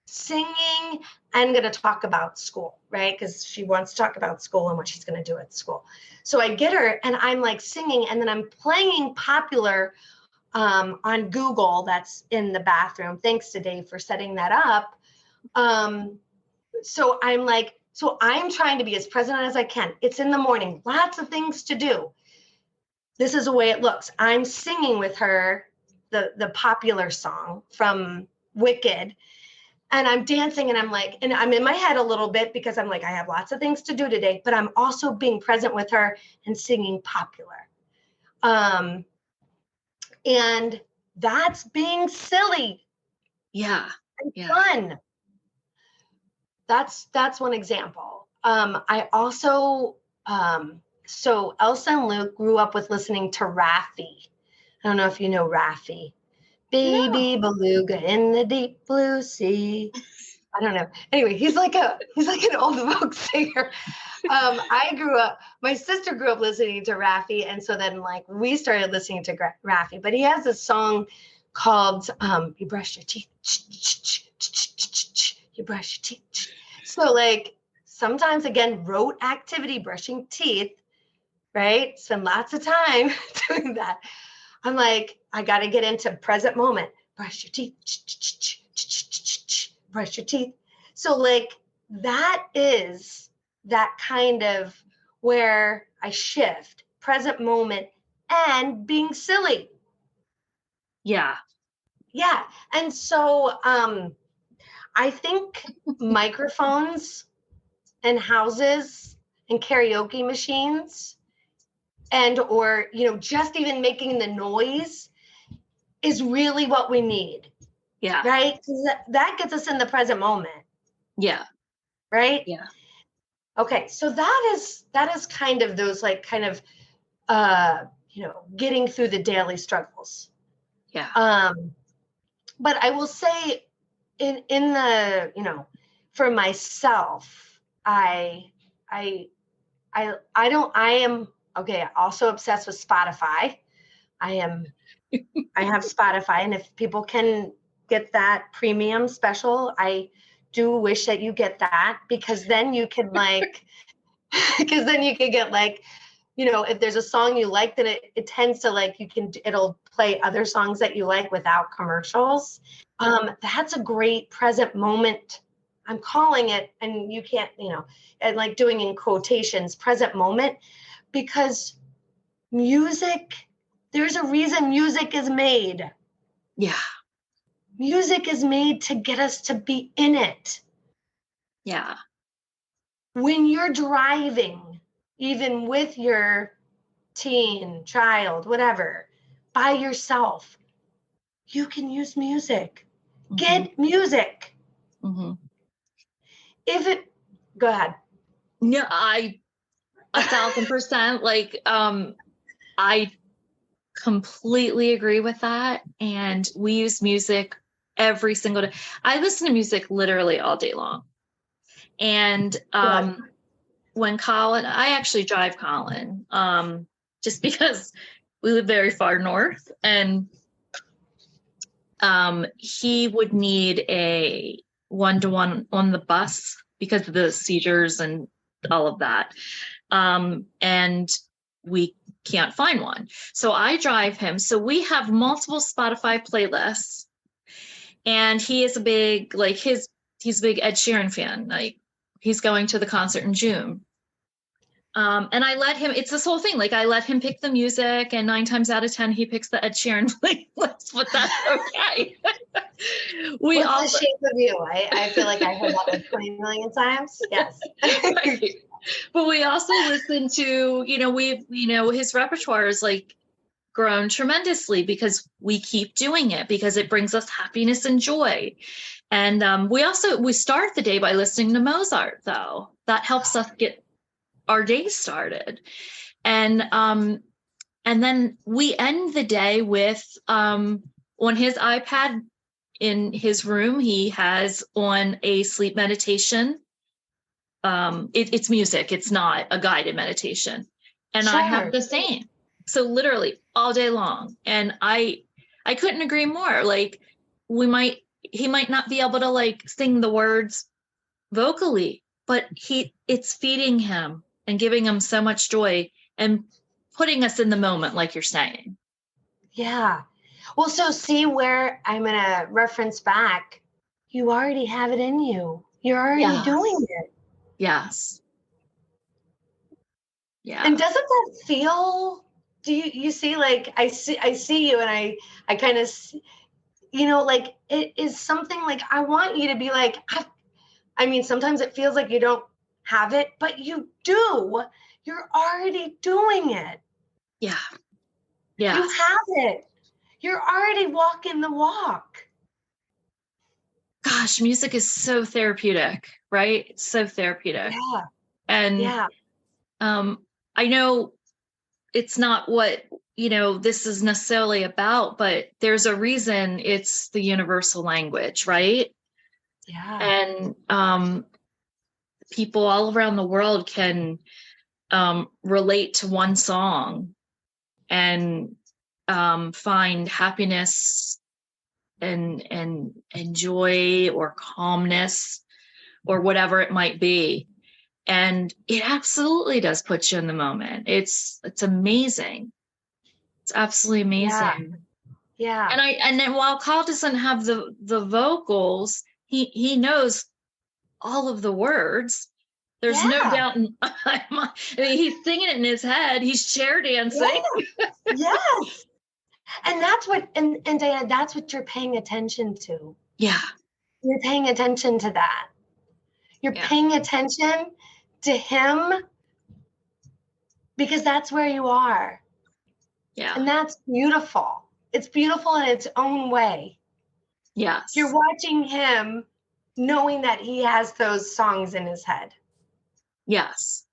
Speaker 2: singing, and going to talk about school, right? Because she wants to talk about school and what she's going to do at school. So I get her and I'm like singing, and then I'm playing popular on Google that's in the bathroom. Thanks to Dave for setting that up. So I'm trying to be as present as I can. It's in the morning, lots of things to do. This is the way it looks. I'm singing with her the popular song from Wicked, and I'm dancing, and I'm in my head a little bit because I'm like, I have lots of things to do today, but I'm also being present with her and singing popular. And that's being silly.
Speaker 1: Yeah.
Speaker 2: And fun. That's one example. I also, so Elsa and Luke grew up with listening to Raffi. I don't know if you know Raffi. Baby beluga in the deep blue sea. I don't know. Anyway, he's like an old folk singer. My sister grew up listening to Raffi, and so then like we started listening to Raffi. But he has a song called "You Brush Your Teeth." You brush your teeth. So like sometimes, again, rote activity, brushing teeth, right? Spend lots of time doing that. I'm like, I got to get into present moment. Brush your teeth. Brush your teeth. So like that is that kind of where I shift present moment and being silly.
Speaker 1: Yeah.
Speaker 2: Yeah. And so I think microphones and houses and karaoke machines or just even making the noise is really what we need.
Speaker 1: Yeah.
Speaker 2: Right? That gets us in the present moment.
Speaker 1: Yeah.
Speaker 2: Right?
Speaker 1: Yeah.
Speaker 2: Okay. So that is kind of those getting through the daily struggles.
Speaker 1: Yeah.
Speaker 2: But I will say in the, for myself, I am also obsessed with Spotify. I have Spotify, and if people can get that premium special, I do wish that you get that, because then you can get if there's a song you like, then it tends to it'll play other songs that you like without commercials. That's a great present moment. I'm calling it, and you can't, and like doing in quotations, present moment, because there's a reason music is made.
Speaker 1: Yeah.
Speaker 2: Music is made to get us to be in it.
Speaker 1: Yeah.
Speaker 2: When you're driving, even with your teen, child, whatever, by yourself, you can use music. Mm-hmm. Get music.
Speaker 1: Mm-hmm.
Speaker 2: Go ahead.
Speaker 1: No, 1,000%. I completely agree with that. And we use music every single day. I listen to music literally all day long. And when Colin, I actually drive Colin, just because we live very far north, and he would need a one-to-one on the bus because of the seizures and all of that. And we can't find one. So I drive him. So we have multiple Spotify playlists, and he is a big, he's a big Ed Sheeran fan. Like, he's going to the concert in June. And I let him, it's this whole thing. I let him pick the music, and 9 times out of 10, he picks the Ed Sheeran playlist, but that's okay.
Speaker 2: What's the shape of you? I feel like I heard that 20 million times. Yes.
Speaker 1: Right. But we also listen to, his repertoire is grown tremendously because we keep doing it, because it brings us happiness and joy. And we start the day by listening to Mozart, though. That helps us get our day started. And then we end the day with on his iPad in his room, he has on a sleep meditation. It's music. It's not a guided meditation. And sure. I have the same. So literally all day long. And I couldn't agree more. We might, he might not be able to like sing the words vocally, but it's feeding him and giving him so much joy and putting us in the moment, like you're saying.
Speaker 2: Yeah. Well, so see where I'm going to reference back. You already have it in you. You're already doing it.
Speaker 1: Yes. Yeah.
Speaker 2: And doesn't that feel, do you see, like, I see you and I kind of, like it is something like, I want you to be like, I mean, sometimes it feels like you don't have it, but you do. You're already doing it.
Speaker 1: Yeah. Yeah.
Speaker 2: You have it. You're already walking the walk.
Speaker 1: Gosh, music is so therapeutic, right? It's so therapeutic.
Speaker 2: Yeah.
Speaker 1: And I know it's not what, this is necessarily about, but there's a reason it's the universal language, right?
Speaker 2: Yeah.
Speaker 1: And people all around the world can relate to one song and find happiness and joy or calmness or whatever it might be. And it absolutely does put you in the moment. It's amazing. It's absolutely amazing.
Speaker 2: Yeah.
Speaker 1: And then while Kyle doesn't have the vocals, he knows all of the words. There's no doubt. He's singing it in his head. He's chair dancing.
Speaker 2: Yes. And that's what, and Diana, that's what you're paying attention to.
Speaker 1: Yeah.
Speaker 2: You're paying attention to that. You're paying attention to him because that's where you are.
Speaker 1: Yeah.
Speaker 2: And that's beautiful. It's beautiful in its own way.
Speaker 1: Yes.
Speaker 2: You're watching him knowing that he has those songs in his head.
Speaker 1: Yes.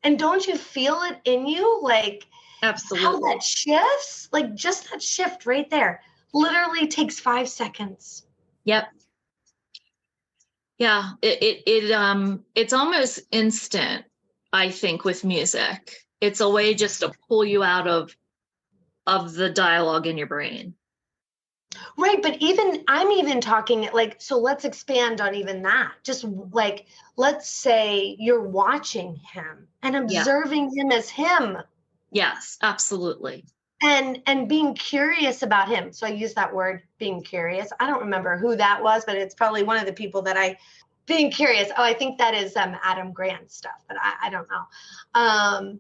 Speaker 2: And don't you feel it in you? Like,
Speaker 1: absolutely.
Speaker 2: How that shifts, like just that shift right there literally takes 5 seconds.
Speaker 1: Yep. Yeah. It's almost instant, I think, with music. It's a way just to pull you out of the dialogue in your brain.
Speaker 2: Right. But I'm even talking like, so let's expand on even that. Just like, let's say you're watching him and observing him as him.
Speaker 1: Yes, absolutely.
Speaker 2: And being curious about him. So I use that word, being curious. I don't remember who that was, but it's probably one of the people that being curious. Oh, I think that is Adam Grant stuff, but I don't know.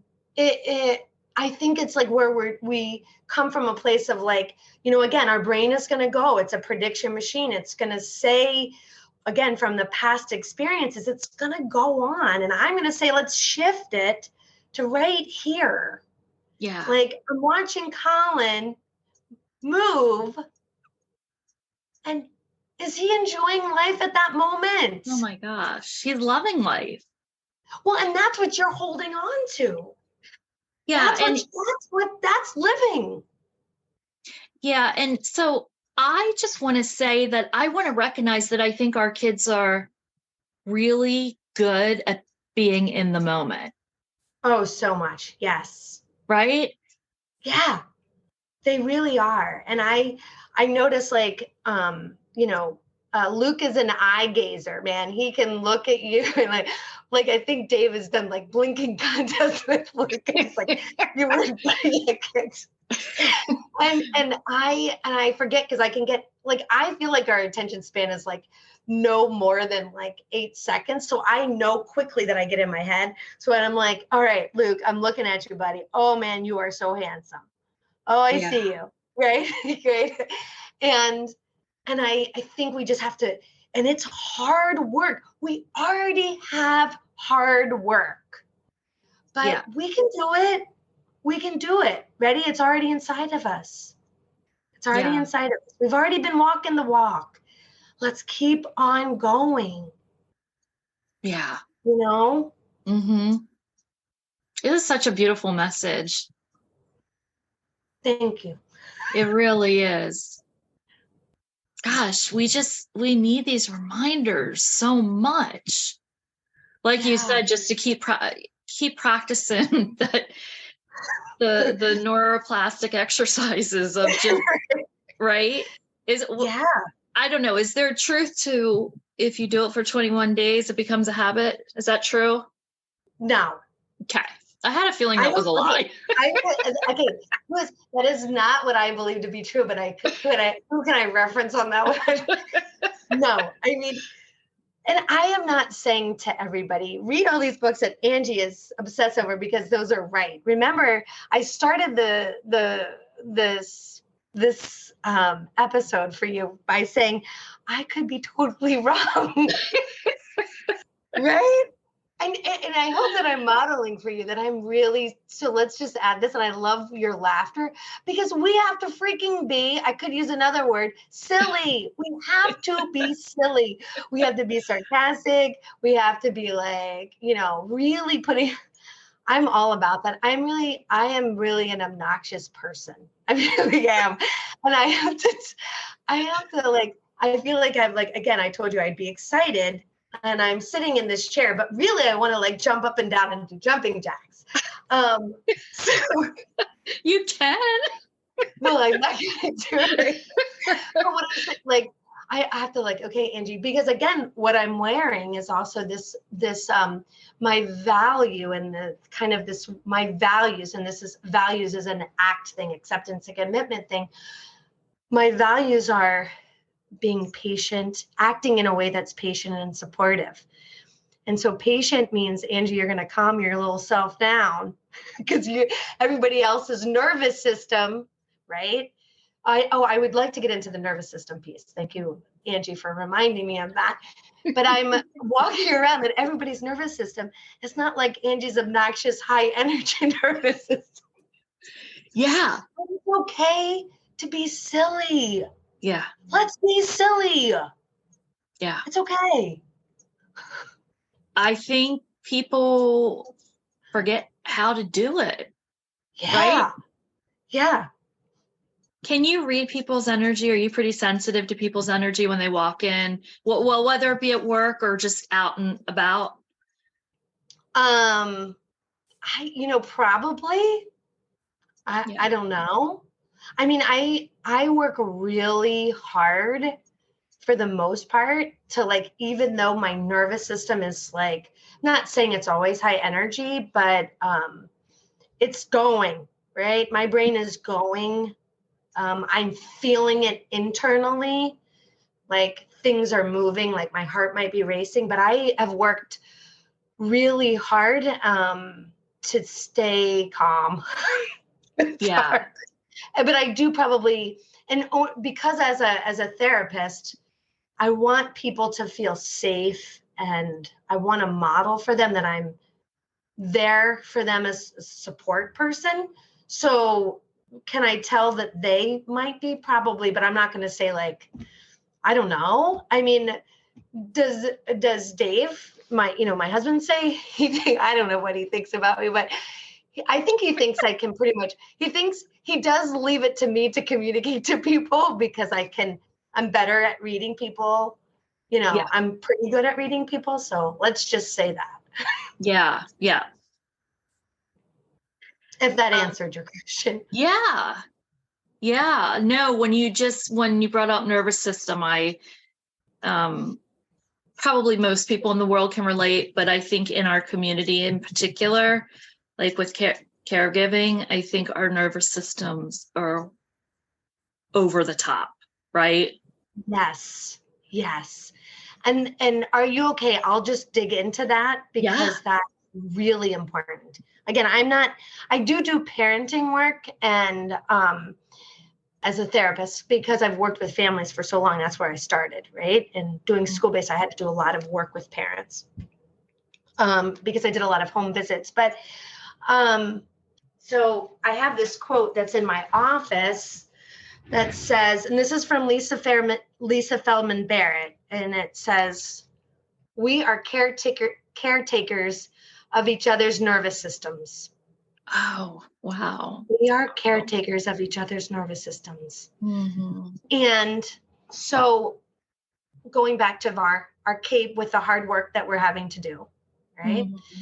Speaker 2: I think it's like where we come from a place of like, again, our brain is going to go. It's a prediction machine. It's going to say, again, from the past experiences, it's going to go on. And I'm going to say, let's shift it to right here.
Speaker 1: Yeah.
Speaker 2: Like I'm watching Colin move, and is he enjoying life at that moment?
Speaker 1: Oh my gosh, he's loving life.
Speaker 2: Well, and that's what you're holding on to.
Speaker 1: Yeah,
Speaker 2: that's living.
Speaker 1: Yeah, and so I just want to say that I want to recognize that I think our kids are really good at being in the moment.
Speaker 2: Oh, so much. Yes.
Speaker 1: Right?
Speaker 2: Yeah, they really are. And I notice like, Luke is an eye gazer, man. He can look at you and like I think Dave has done like blinking contests with Luke. It's like you were kids. and I forget because I can get like I feel like our attention span is like no more than like 8 seconds. So I know quickly that I get in my head. So when I'm like, all right, Luke, I'm looking at you, buddy. Oh man, you are so handsome. Oh, I see you. Right? Great. And I think we just have to, and it's hard work. We already have hard work, but we can do it. We can do it. Ready? It's already inside of us. It's already inside of us. We've already been walking the walk. Let's keep on going.
Speaker 1: Yeah.
Speaker 2: Mm-hmm.
Speaker 1: It is such a beautiful message.
Speaker 2: Thank you.
Speaker 1: It really is. Gosh, we need these reminders so much. Like you said, just to keep practicing that the neuroplastic exercises of just right? I don't know. Is there truth to if you do it for 21 days, it becomes a habit? Is that true?
Speaker 2: No.
Speaker 1: Okay. I had a feeling
Speaker 2: I
Speaker 1: that was a
Speaker 2: don't,
Speaker 1: lie.
Speaker 2: okay, that is not what I believe to be true, but who can I reference on that one? No, I mean, and I am not saying to everybody, read all these books that Angie is obsessed over because those are right. Remember, I started this episode for you by saying I could be totally wrong, right? And I hope that I'm modeling for you that I'm really, so let's just add this. And I love your laughter because we have to freaking be, I could use another word, silly. We have to be silly. We have to be sarcastic. We have to be like, really putting, I'm all about that. I am really an obnoxious person. I really am. And I have to like, I feel like I'm like, again, I told you I'd be excited and I'm sitting in this chair, but really I want to like jump up and down and do jumping jacks. So,
Speaker 1: You can.
Speaker 2: well, I'm not going to do it. But what I'm saying, like, I have to like, okay, Angie, because again, what I'm wearing is also this, my value and the kind of this, my values, and this is values is an act thing, acceptance, a commitment thing. My values are being patient, acting in a way that's patient and supportive. And so patient means, Angie, you're going to calm your little self down because everybody else's nervous system, right? I would like to get into the nervous system piece. Thank you, Angie, for reminding me of that. But I'm walking around that everybody's nervous system is not like Angie's obnoxious, high energy nervous system.
Speaker 1: Yeah.
Speaker 2: It's okay to be silly.
Speaker 1: Yeah.
Speaker 2: Let's be silly.
Speaker 1: Yeah.
Speaker 2: It's okay.
Speaker 1: I think people forget how to do it.
Speaker 2: Yeah.
Speaker 1: Right?
Speaker 2: Yeah.
Speaker 1: Can you read people's energy? Are you pretty sensitive to people's energy when they walk in? Well, whether it be at work or just out and about?
Speaker 2: Probably. I don't know. I mean, I work really hard for the most part to like, even though my nervous system is like, not saying it's always high energy, but it's going, right? My brain is going. I'm feeling it internally, like things are moving, like my heart might be racing, but I have worked really hard to stay calm.
Speaker 1: Yeah.
Speaker 2: Hard. But I do probably, and because as a therapist, I want people to feel safe and I want to model for them that I'm there for them as a support person. So can I tell that they might be? Probably, but I'm not going to say like, I don't know. I mean, does Dave, my husband, say I don't know what he thinks about me, but I think he thinks I can pretty much, he does leave it to me to communicate to people because I'm better at reading people.
Speaker 1: Yeah.
Speaker 2: I'm pretty good at reading people. So let's just say that.
Speaker 1: Yeah. Yeah.
Speaker 2: If that answered your question.
Speaker 1: Yeah. Yeah. No, when you brought up nervous system, I probably most people in the world can relate, but I think in our community in particular, like with caregiving, I think our nervous systems are over the top, right?
Speaker 2: Yes. Yes. And are you okay? I'll just dig into that because that's really important. Again, I do parenting work and as a therapist because I've worked with families for so long. That's where I started, right? And doing school-based, I had to do a lot of work with parents because I did a lot of home visits. But so I have this quote that's in my office that says, and this is from Lisa Feldman Barrett, and it says, "We are caretakers of each other's nervous systems."
Speaker 1: Oh, wow.
Speaker 2: We are caretakers of each other's nervous systems.
Speaker 1: Mm-hmm.
Speaker 2: And so going back to our cape with the hard work that we're having to do, right?
Speaker 1: Mm-hmm.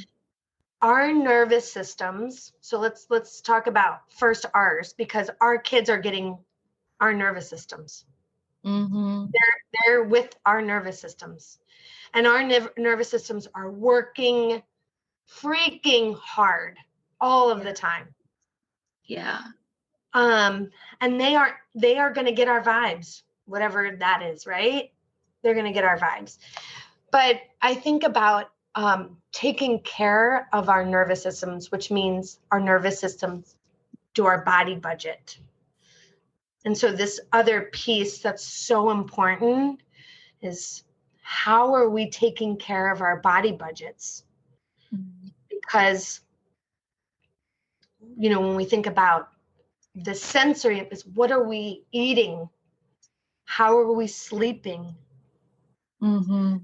Speaker 2: Our nervous systems. So let's talk about first ours, because our kids are getting our nervous systems.
Speaker 1: Mm-hmm.
Speaker 2: They're with our nervous systems, and our nervous systems are working freaking hard all of the time.
Speaker 1: Yeah.
Speaker 2: And they are going to get our vibes, whatever that is, right? They're going to get our vibes. But I think about taking care of our nervous systems, which means our nervous systems do our body budget. And so this other piece that's so important is, how are we taking care of our body budgets? Because, when we think about the sensory, is what are we eating? How are we sleeping?
Speaker 1: Mm-hmm.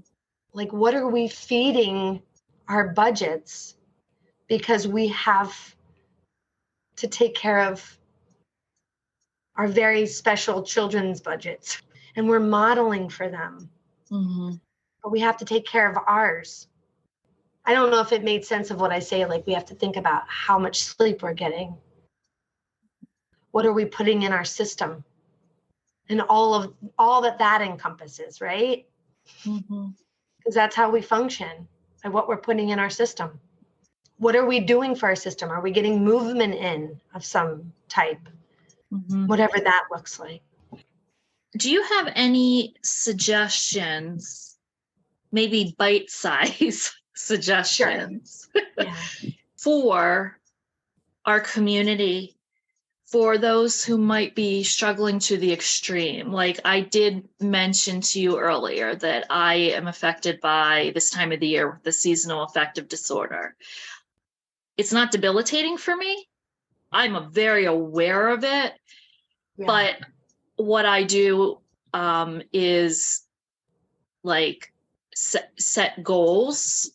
Speaker 2: Like, what are we feeding our budgets? Because we have to take care of our very special children's budgets, and we're modeling for them.
Speaker 1: Mm-hmm.
Speaker 2: But we have to take care of ours. I don't know if it made sense of what I say. Like, we have to think about how much sleep we're getting. What are we putting in our system? And all that encompasses, right?
Speaker 1: Mm-hmm.
Speaker 2: Because that's how we function, and what we're putting in our system. What are we doing for our system? Are we getting movement in of some type?
Speaker 1: Mm-hmm.
Speaker 2: Whatever that looks like.
Speaker 1: Do you have any suggestions, maybe bite-sized suggestions,
Speaker 2: Yeah.
Speaker 1: for our community, for those who might be struggling to the extreme? Like, I did mention to you earlier that I am affected by this time of the year with the seasonal affective disorder. It's not debilitating for me. I'm very aware of it, but what I do is like set goals,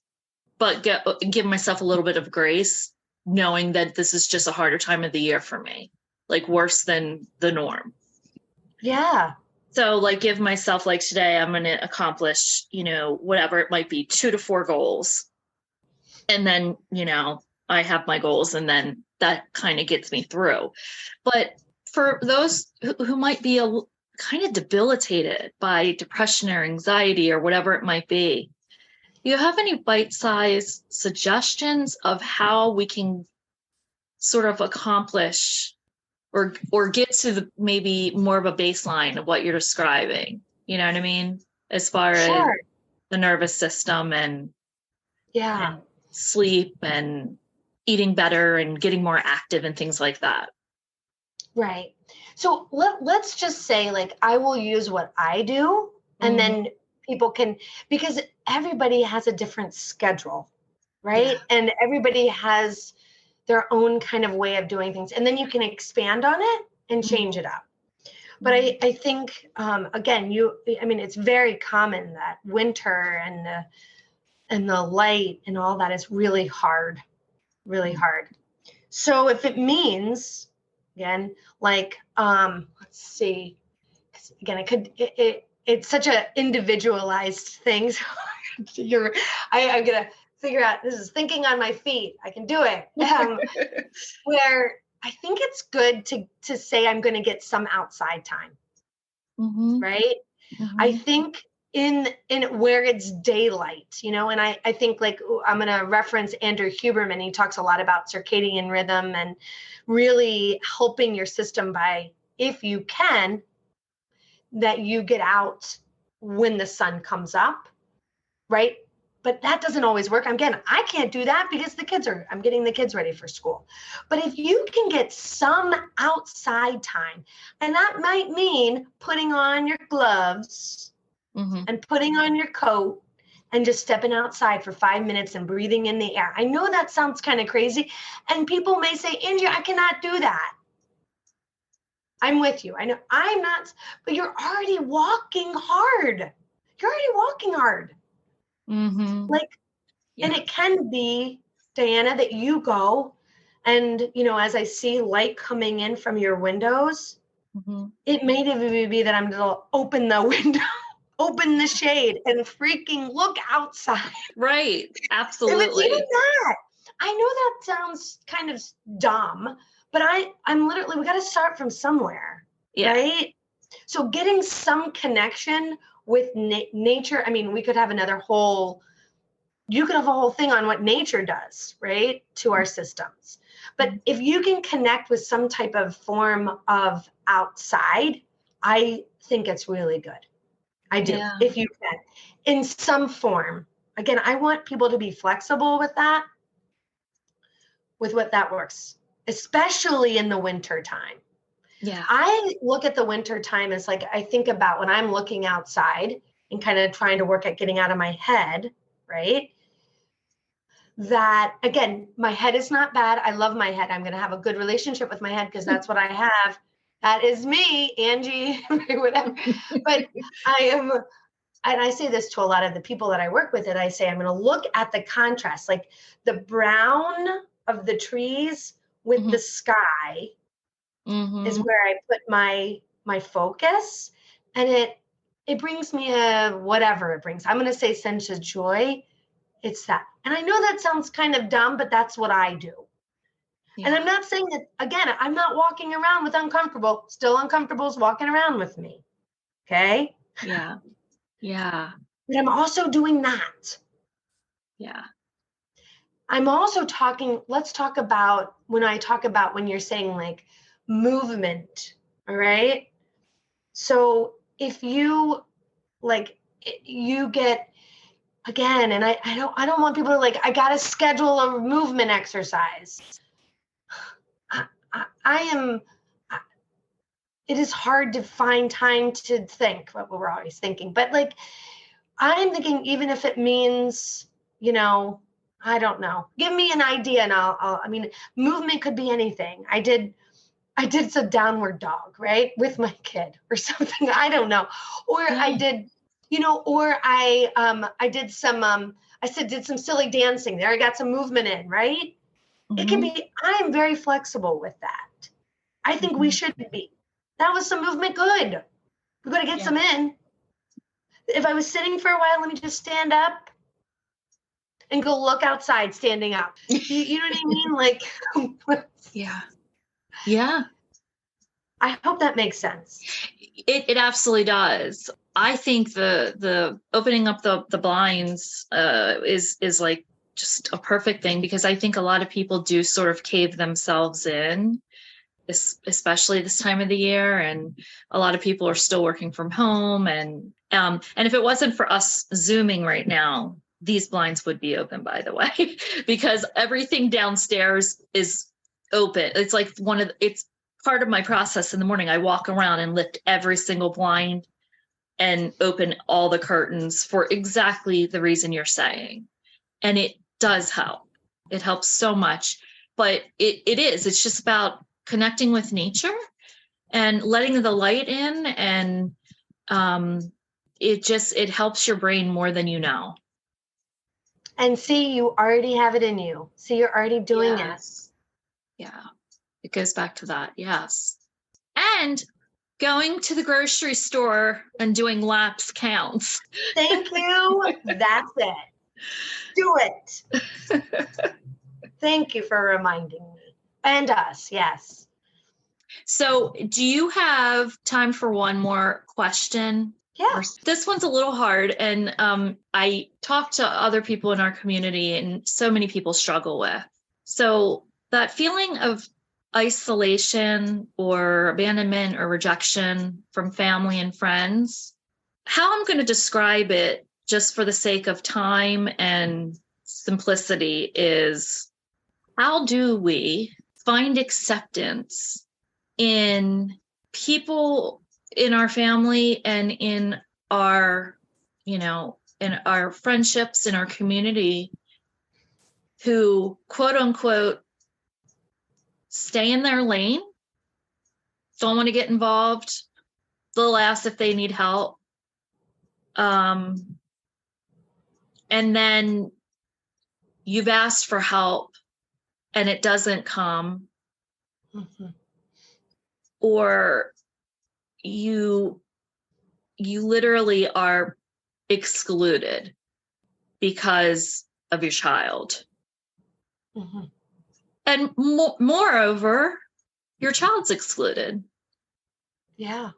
Speaker 1: but give myself a little bit of grace, knowing that this is just a harder time of the year for me, like worse than the norm.
Speaker 2: Yeah.
Speaker 1: So like give myself, like today I'm going to accomplish, whatever it might be, 2 to 4 goals. And then, I have my goals, and then that kind of gets me through. But for those who might be kind of debilitated by depression or anxiety or whatever it might be, do you have any bite-sized suggestions of how we can sort of accomplish or get to maybe more of a baseline of what you're describing? You know what I mean? As far as the nervous system and sleep and eating better and getting more active and things like that.
Speaker 2: Right. So let's just say, like, I will use what I do, and then people can, because everybody has a different schedule, right? Yeah. And everybody has their own kind of way of doing things. And then you can expand on it and change it up. But I think, again, it's very common that winter and the light and all that is really hard. So if it means, again, like, let's see, again, it's such a individualized thing. So I'm going to figure out, this is thinking on my feet. I can do it. Where I think it's good to say, I'm going to get some outside time. Right. I think in where it's daylight, and I think, like, I'm going to reference Andrew Huberman. He talks a lot about circadian rhythm and really helping your system by, if you can, that you get out when the sun comes up, right? But that doesn't always work. Again, I can't do that because I'm getting the kids ready for school. But if you can get some outside time, and that might mean putting on your gloves and putting on your coat and just stepping outside for 5 minutes and breathing in the air. I know that sounds kind of crazy. And people may say, Angie, I cannot do that. I'm with you. I know I'm not, but you're already walking hard. Like, and it can be, Diana, that you go and, as I see light coming in from your windows, it may even be that I'm going to open the window, open the shade, and freaking look outside.
Speaker 1: Right. Absolutely.
Speaker 2: If it's even that. I know that sounds kind of dumb, but I'm literally, we got to start from somewhere, right? So getting some connection with nature. I mean, we could have you could have a whole thing on what nature does, right, to our systems. But if you can connect with some type of form of outside, I think it's really good. I do,
Speaker 1: Yeah.
Speaker 2: if you can, in some form. Again, I want people to be flexible with that, with what that works, especially in the winter time.
Speaker 1: Yeah.
Speaker 2: I look at the winter time as like, I think about when I'm looking outside and kind of trying to work at getting out of my head, right? That again, my head is not bad. I love my head. I'm going to have a good relationship with my head because that's what I have. That is me, Angie, whatever. But I am, and I say this to a lot of the people that I work with, and I say, I'm going to look at the contrast, like the brown of the trees with the sky is where I put my focus, and it brings me a whatever it brings. I'm going to say sense of joy. It's that. And I know that sounds kind of dumb, but that's what I do. Yeah. And I'm not saying that, again, I'm not walking around with uncomfortable. Still uncomfortable is walking around with me. Okay?
Speaker 1: Yeah. Yeah.
Speaker 2: But I'm also doing that.
Speaker 1: Yeah.
Speaker 2: I'm also let's talk about when you're saying like movement, all right? So if you get, again, and I don't want people to like, I got to schedule a movement exercise. It is hard to find time to think what we're always thinking, but like, I'm thinking, even if it means, I don't know, give me an idea and I mean, movement could be anything. I did some downward dog, right, with my kid or something. I don't know. Or yeah. I did, or I did some silly dancing there. I got some movement in, right? Mm-hmm. It can be, I'm very flexible with that. I think we should be. That was some movement. Good. We're going to get some in. If I was sitting for a while, let me just stand up and go look outside standing up. You know what I mean? Like,
Speaker 1: yeah. Yeah.
Speaker 2: I hope that makes sense.
Speaker 1: It absolutely does. I think the opening up the blinds is like just a perfect thing, because I think a lot of people do sort of cave themselves in, especially this time of the year, and a lot of people are still working from home, and if it wasn't for us Zooming right now, these blinds would be open, by the way, because everything downstairs is open. It's like it's part of my process in the morning. I walk around and lift every single blind and open all the curtains for exactly the reason you're saying. And it does help. It helps so much. But it's just about connecting with nature and letting the light in. And it helps your brain more than you know.
Speaker 2: And see, you already have it in you. See, you're already doing it.
Speaker 1: Yeah. It goes back to that. Yes. And going to the grocery store and doing laps counts.
Speaker 2: Thank you. That's it. Do it. Thank you for reminding me. And us, yes.
Speaker 1: So do you have time for one more question?
Speaker 2: Yeah.
Speaker 1: This one's a little hard. And I talk to other people in our community, and so many people struggle with. So that feeling of isolation or abandonment or rejection from family and friends, how I'm going to describe it, just for the sake of time and simplicity, is how do we find acceptance in people in our family and in our, in our friendships, in our community, who quote unquote stay in their lane, don't want to get involved, they'll ask if they need help. And then you've asked for help and it doesn't come. Mm-hmm. Or you literally are excluded because of your child. Mm-hmm. And moreover, your child's excluded.
Speaker 2: Yeah.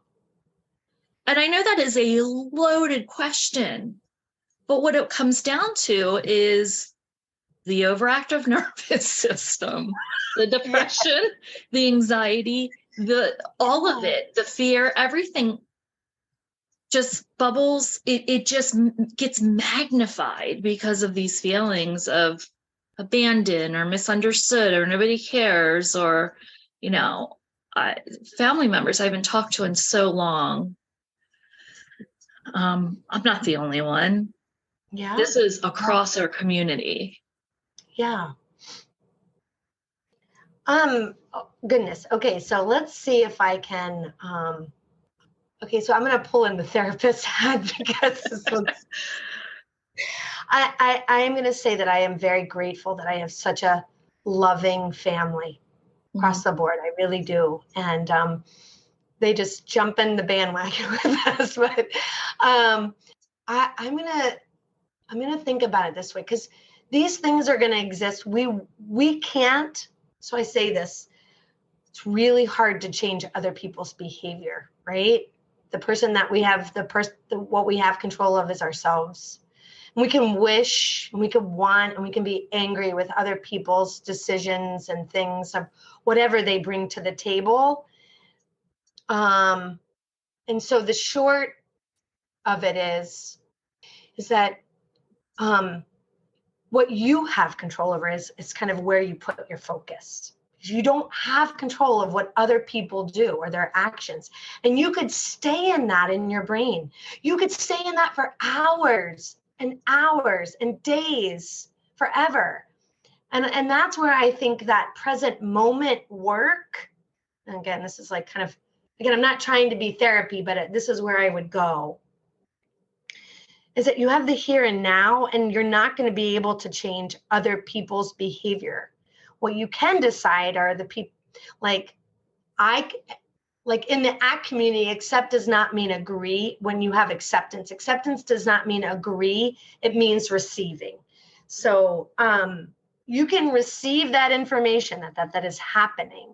Speaker 1: And I know that is a loaded question, but what it comes down to is the overactive nervous system, the depression, the anxiety, all of it, the fear, everything just bubbles. It just gets magnified because of these feelings of abandoned or misunderstood or nobody cares, or, family members I haven't talked to in so long. I'm not the only one.
Speaker 2: Yeah.
Speaker 1: This is across our community.
Speaker 2: Yeah. Oh, goodness. Okay, so let's see if I can. Okay, so I'm going to pull in the therapist hat because this looks. I am going to say that I am very grateful that I have such a loving family across the board. I really do, and they just jump in the bandwagon with us. But I'm gonna think about it this way, because these things are going to exist. We can't. So I say this. It's really hard to change other people's behavior, right? The person that we have, what we have control of is ourselves. We can wish, and we can want, and we can be angry with other people's decisions and things of whatever they bring to the table. And so the short of it is that what you have control over is kind of where you put your focus. You don't have control of what other people do or their actions. And you could stay in that in your brain. You could stay in that for hours and hours and days, forever. And that's where I think that present moment work, and again, this is like kind of, again, I'm not trying to be therapy, but this is where I would go, is that you have the here and now, and you're not going to be able to change other people's behavior. What you can decide are the people, like in the ACT community, accept does not mean agree. When you have acceptance does not mean agree. It means receiving. So you can receive that information that is happening,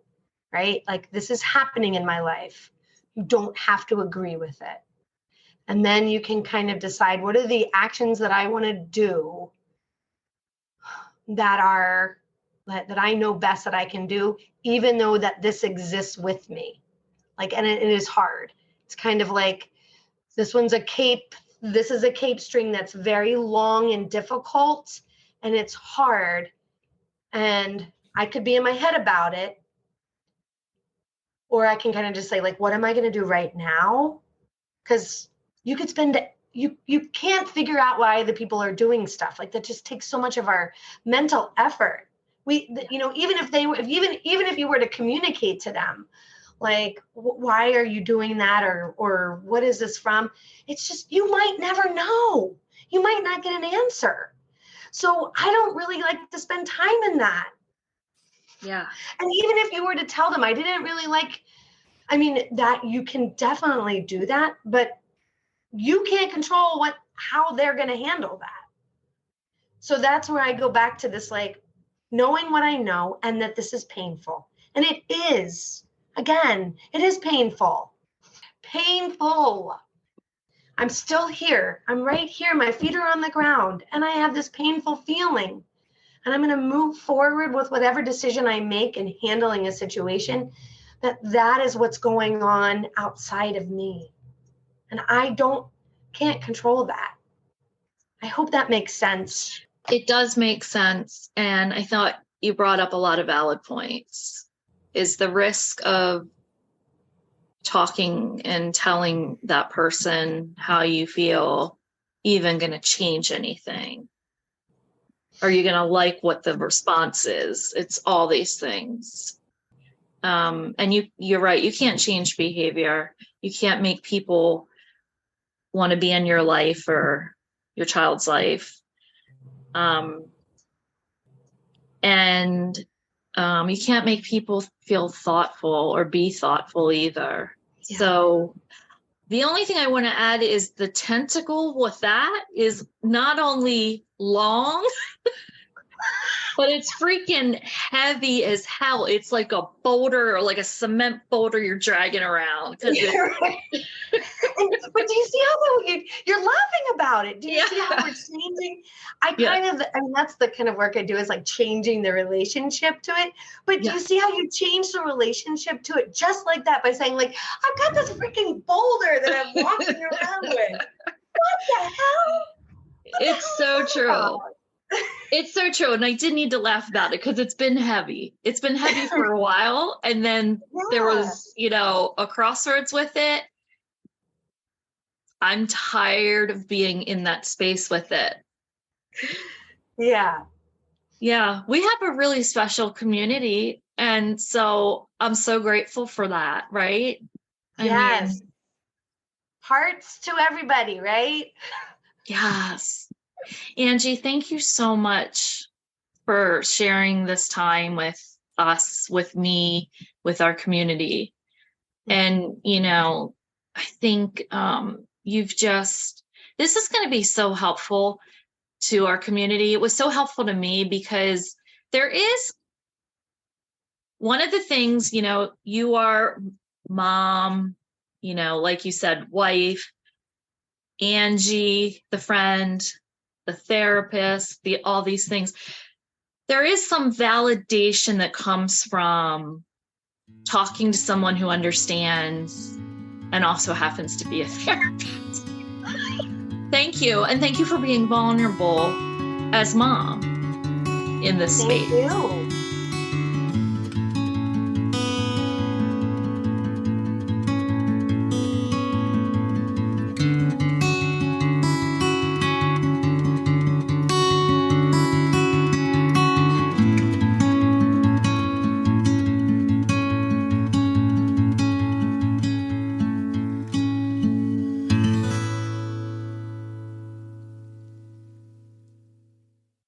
Speaker 2: right? Like, this is happening in my life. You don't have to agree with it. And then you can kind of decide, what are the actions that I want to do that I know best that I can do, even though that this exists with me. Like, and it is hard. It's kind of like, this one's a cape. This is a cape string that's very long and difficult, and it's hard. And I could be in my head about it, or I can kind of just say, like, what am I going to do right now? Because you could spend, you can't figure out why the people are doing stuff. Like, that just takes so much of our mental effort. Even if you were to communicate to them, like, why are you doing that? Or what is this from? It's just, you might never know. You might not get an answer. So I don't really like to spend time in that.
Speaker 1: Yeah.
Speaker 2: And even if you were to tell them, I didn't really like, that you can definitely do that, but you can't control how they're going to handle that. So that's where I go back to this, like, knowing what I know, and that this is painful. And it is, again, it is painful. Painful. I'm still here. I'm right here. My feet are on the ground, and I have this painful feeling. And I'm going to move forward with whatever decision I make in handling a situation. That is what's going on outside of me. And I can't control that. I hope that makes sense.
Speaker 1: It does make sense. And I thought you brought up a lot of valid points. Is the risk of talking and telling that person how you feel even going to change anything? Are you going to like what the response is? It's all these things. And you're right. You can't change behavior. You can't make people want to be in your life or your child's life. And you can't make people feel thoughtful or be thoughtful either. Yeah. So the only thing I want to add is the tentacle with that is not only long, But it's freaking heavy as hell. It's like a boulder or like a cement boulder you're dragging around.
Speaker 2: But do you see how you're laughing about it? Do you see how we're changing? I mean, that's the kind of work I do, is like changing the relationship to it. But do you see how you change the relationship to it just like that, by saying, like, I've got this freaking boulder that I'm walking around with. What the hell?
Speaker 1: It's so true. It's so true. And I did need to laugh about it because it's been heavy. It's been heavy for a while. And then there was, a crossroads with it. I'm tired of being in that space with it.
Speaker 2: Yeah.
Speaker 1: Yeah. We have a really special community. And so I'm so grateful for that. Right.
Speaker 2: Yes. Hearts to everybody, right?
Speaker 1: Yes. Angie, thank you so much for sharing this time with us, with me, with our community. And, I think this is going to be so helpful to our community. It was so helpful to me because there is one of the things, you are mom, like you said, wife, Angie, the friend, the therapist, all these things. There is some validation that comes from talking to someone who understands and also happens to be a therapist. Thank you. And thank you for being vulnerable as mom in this space.
Speaker 2: Thank you.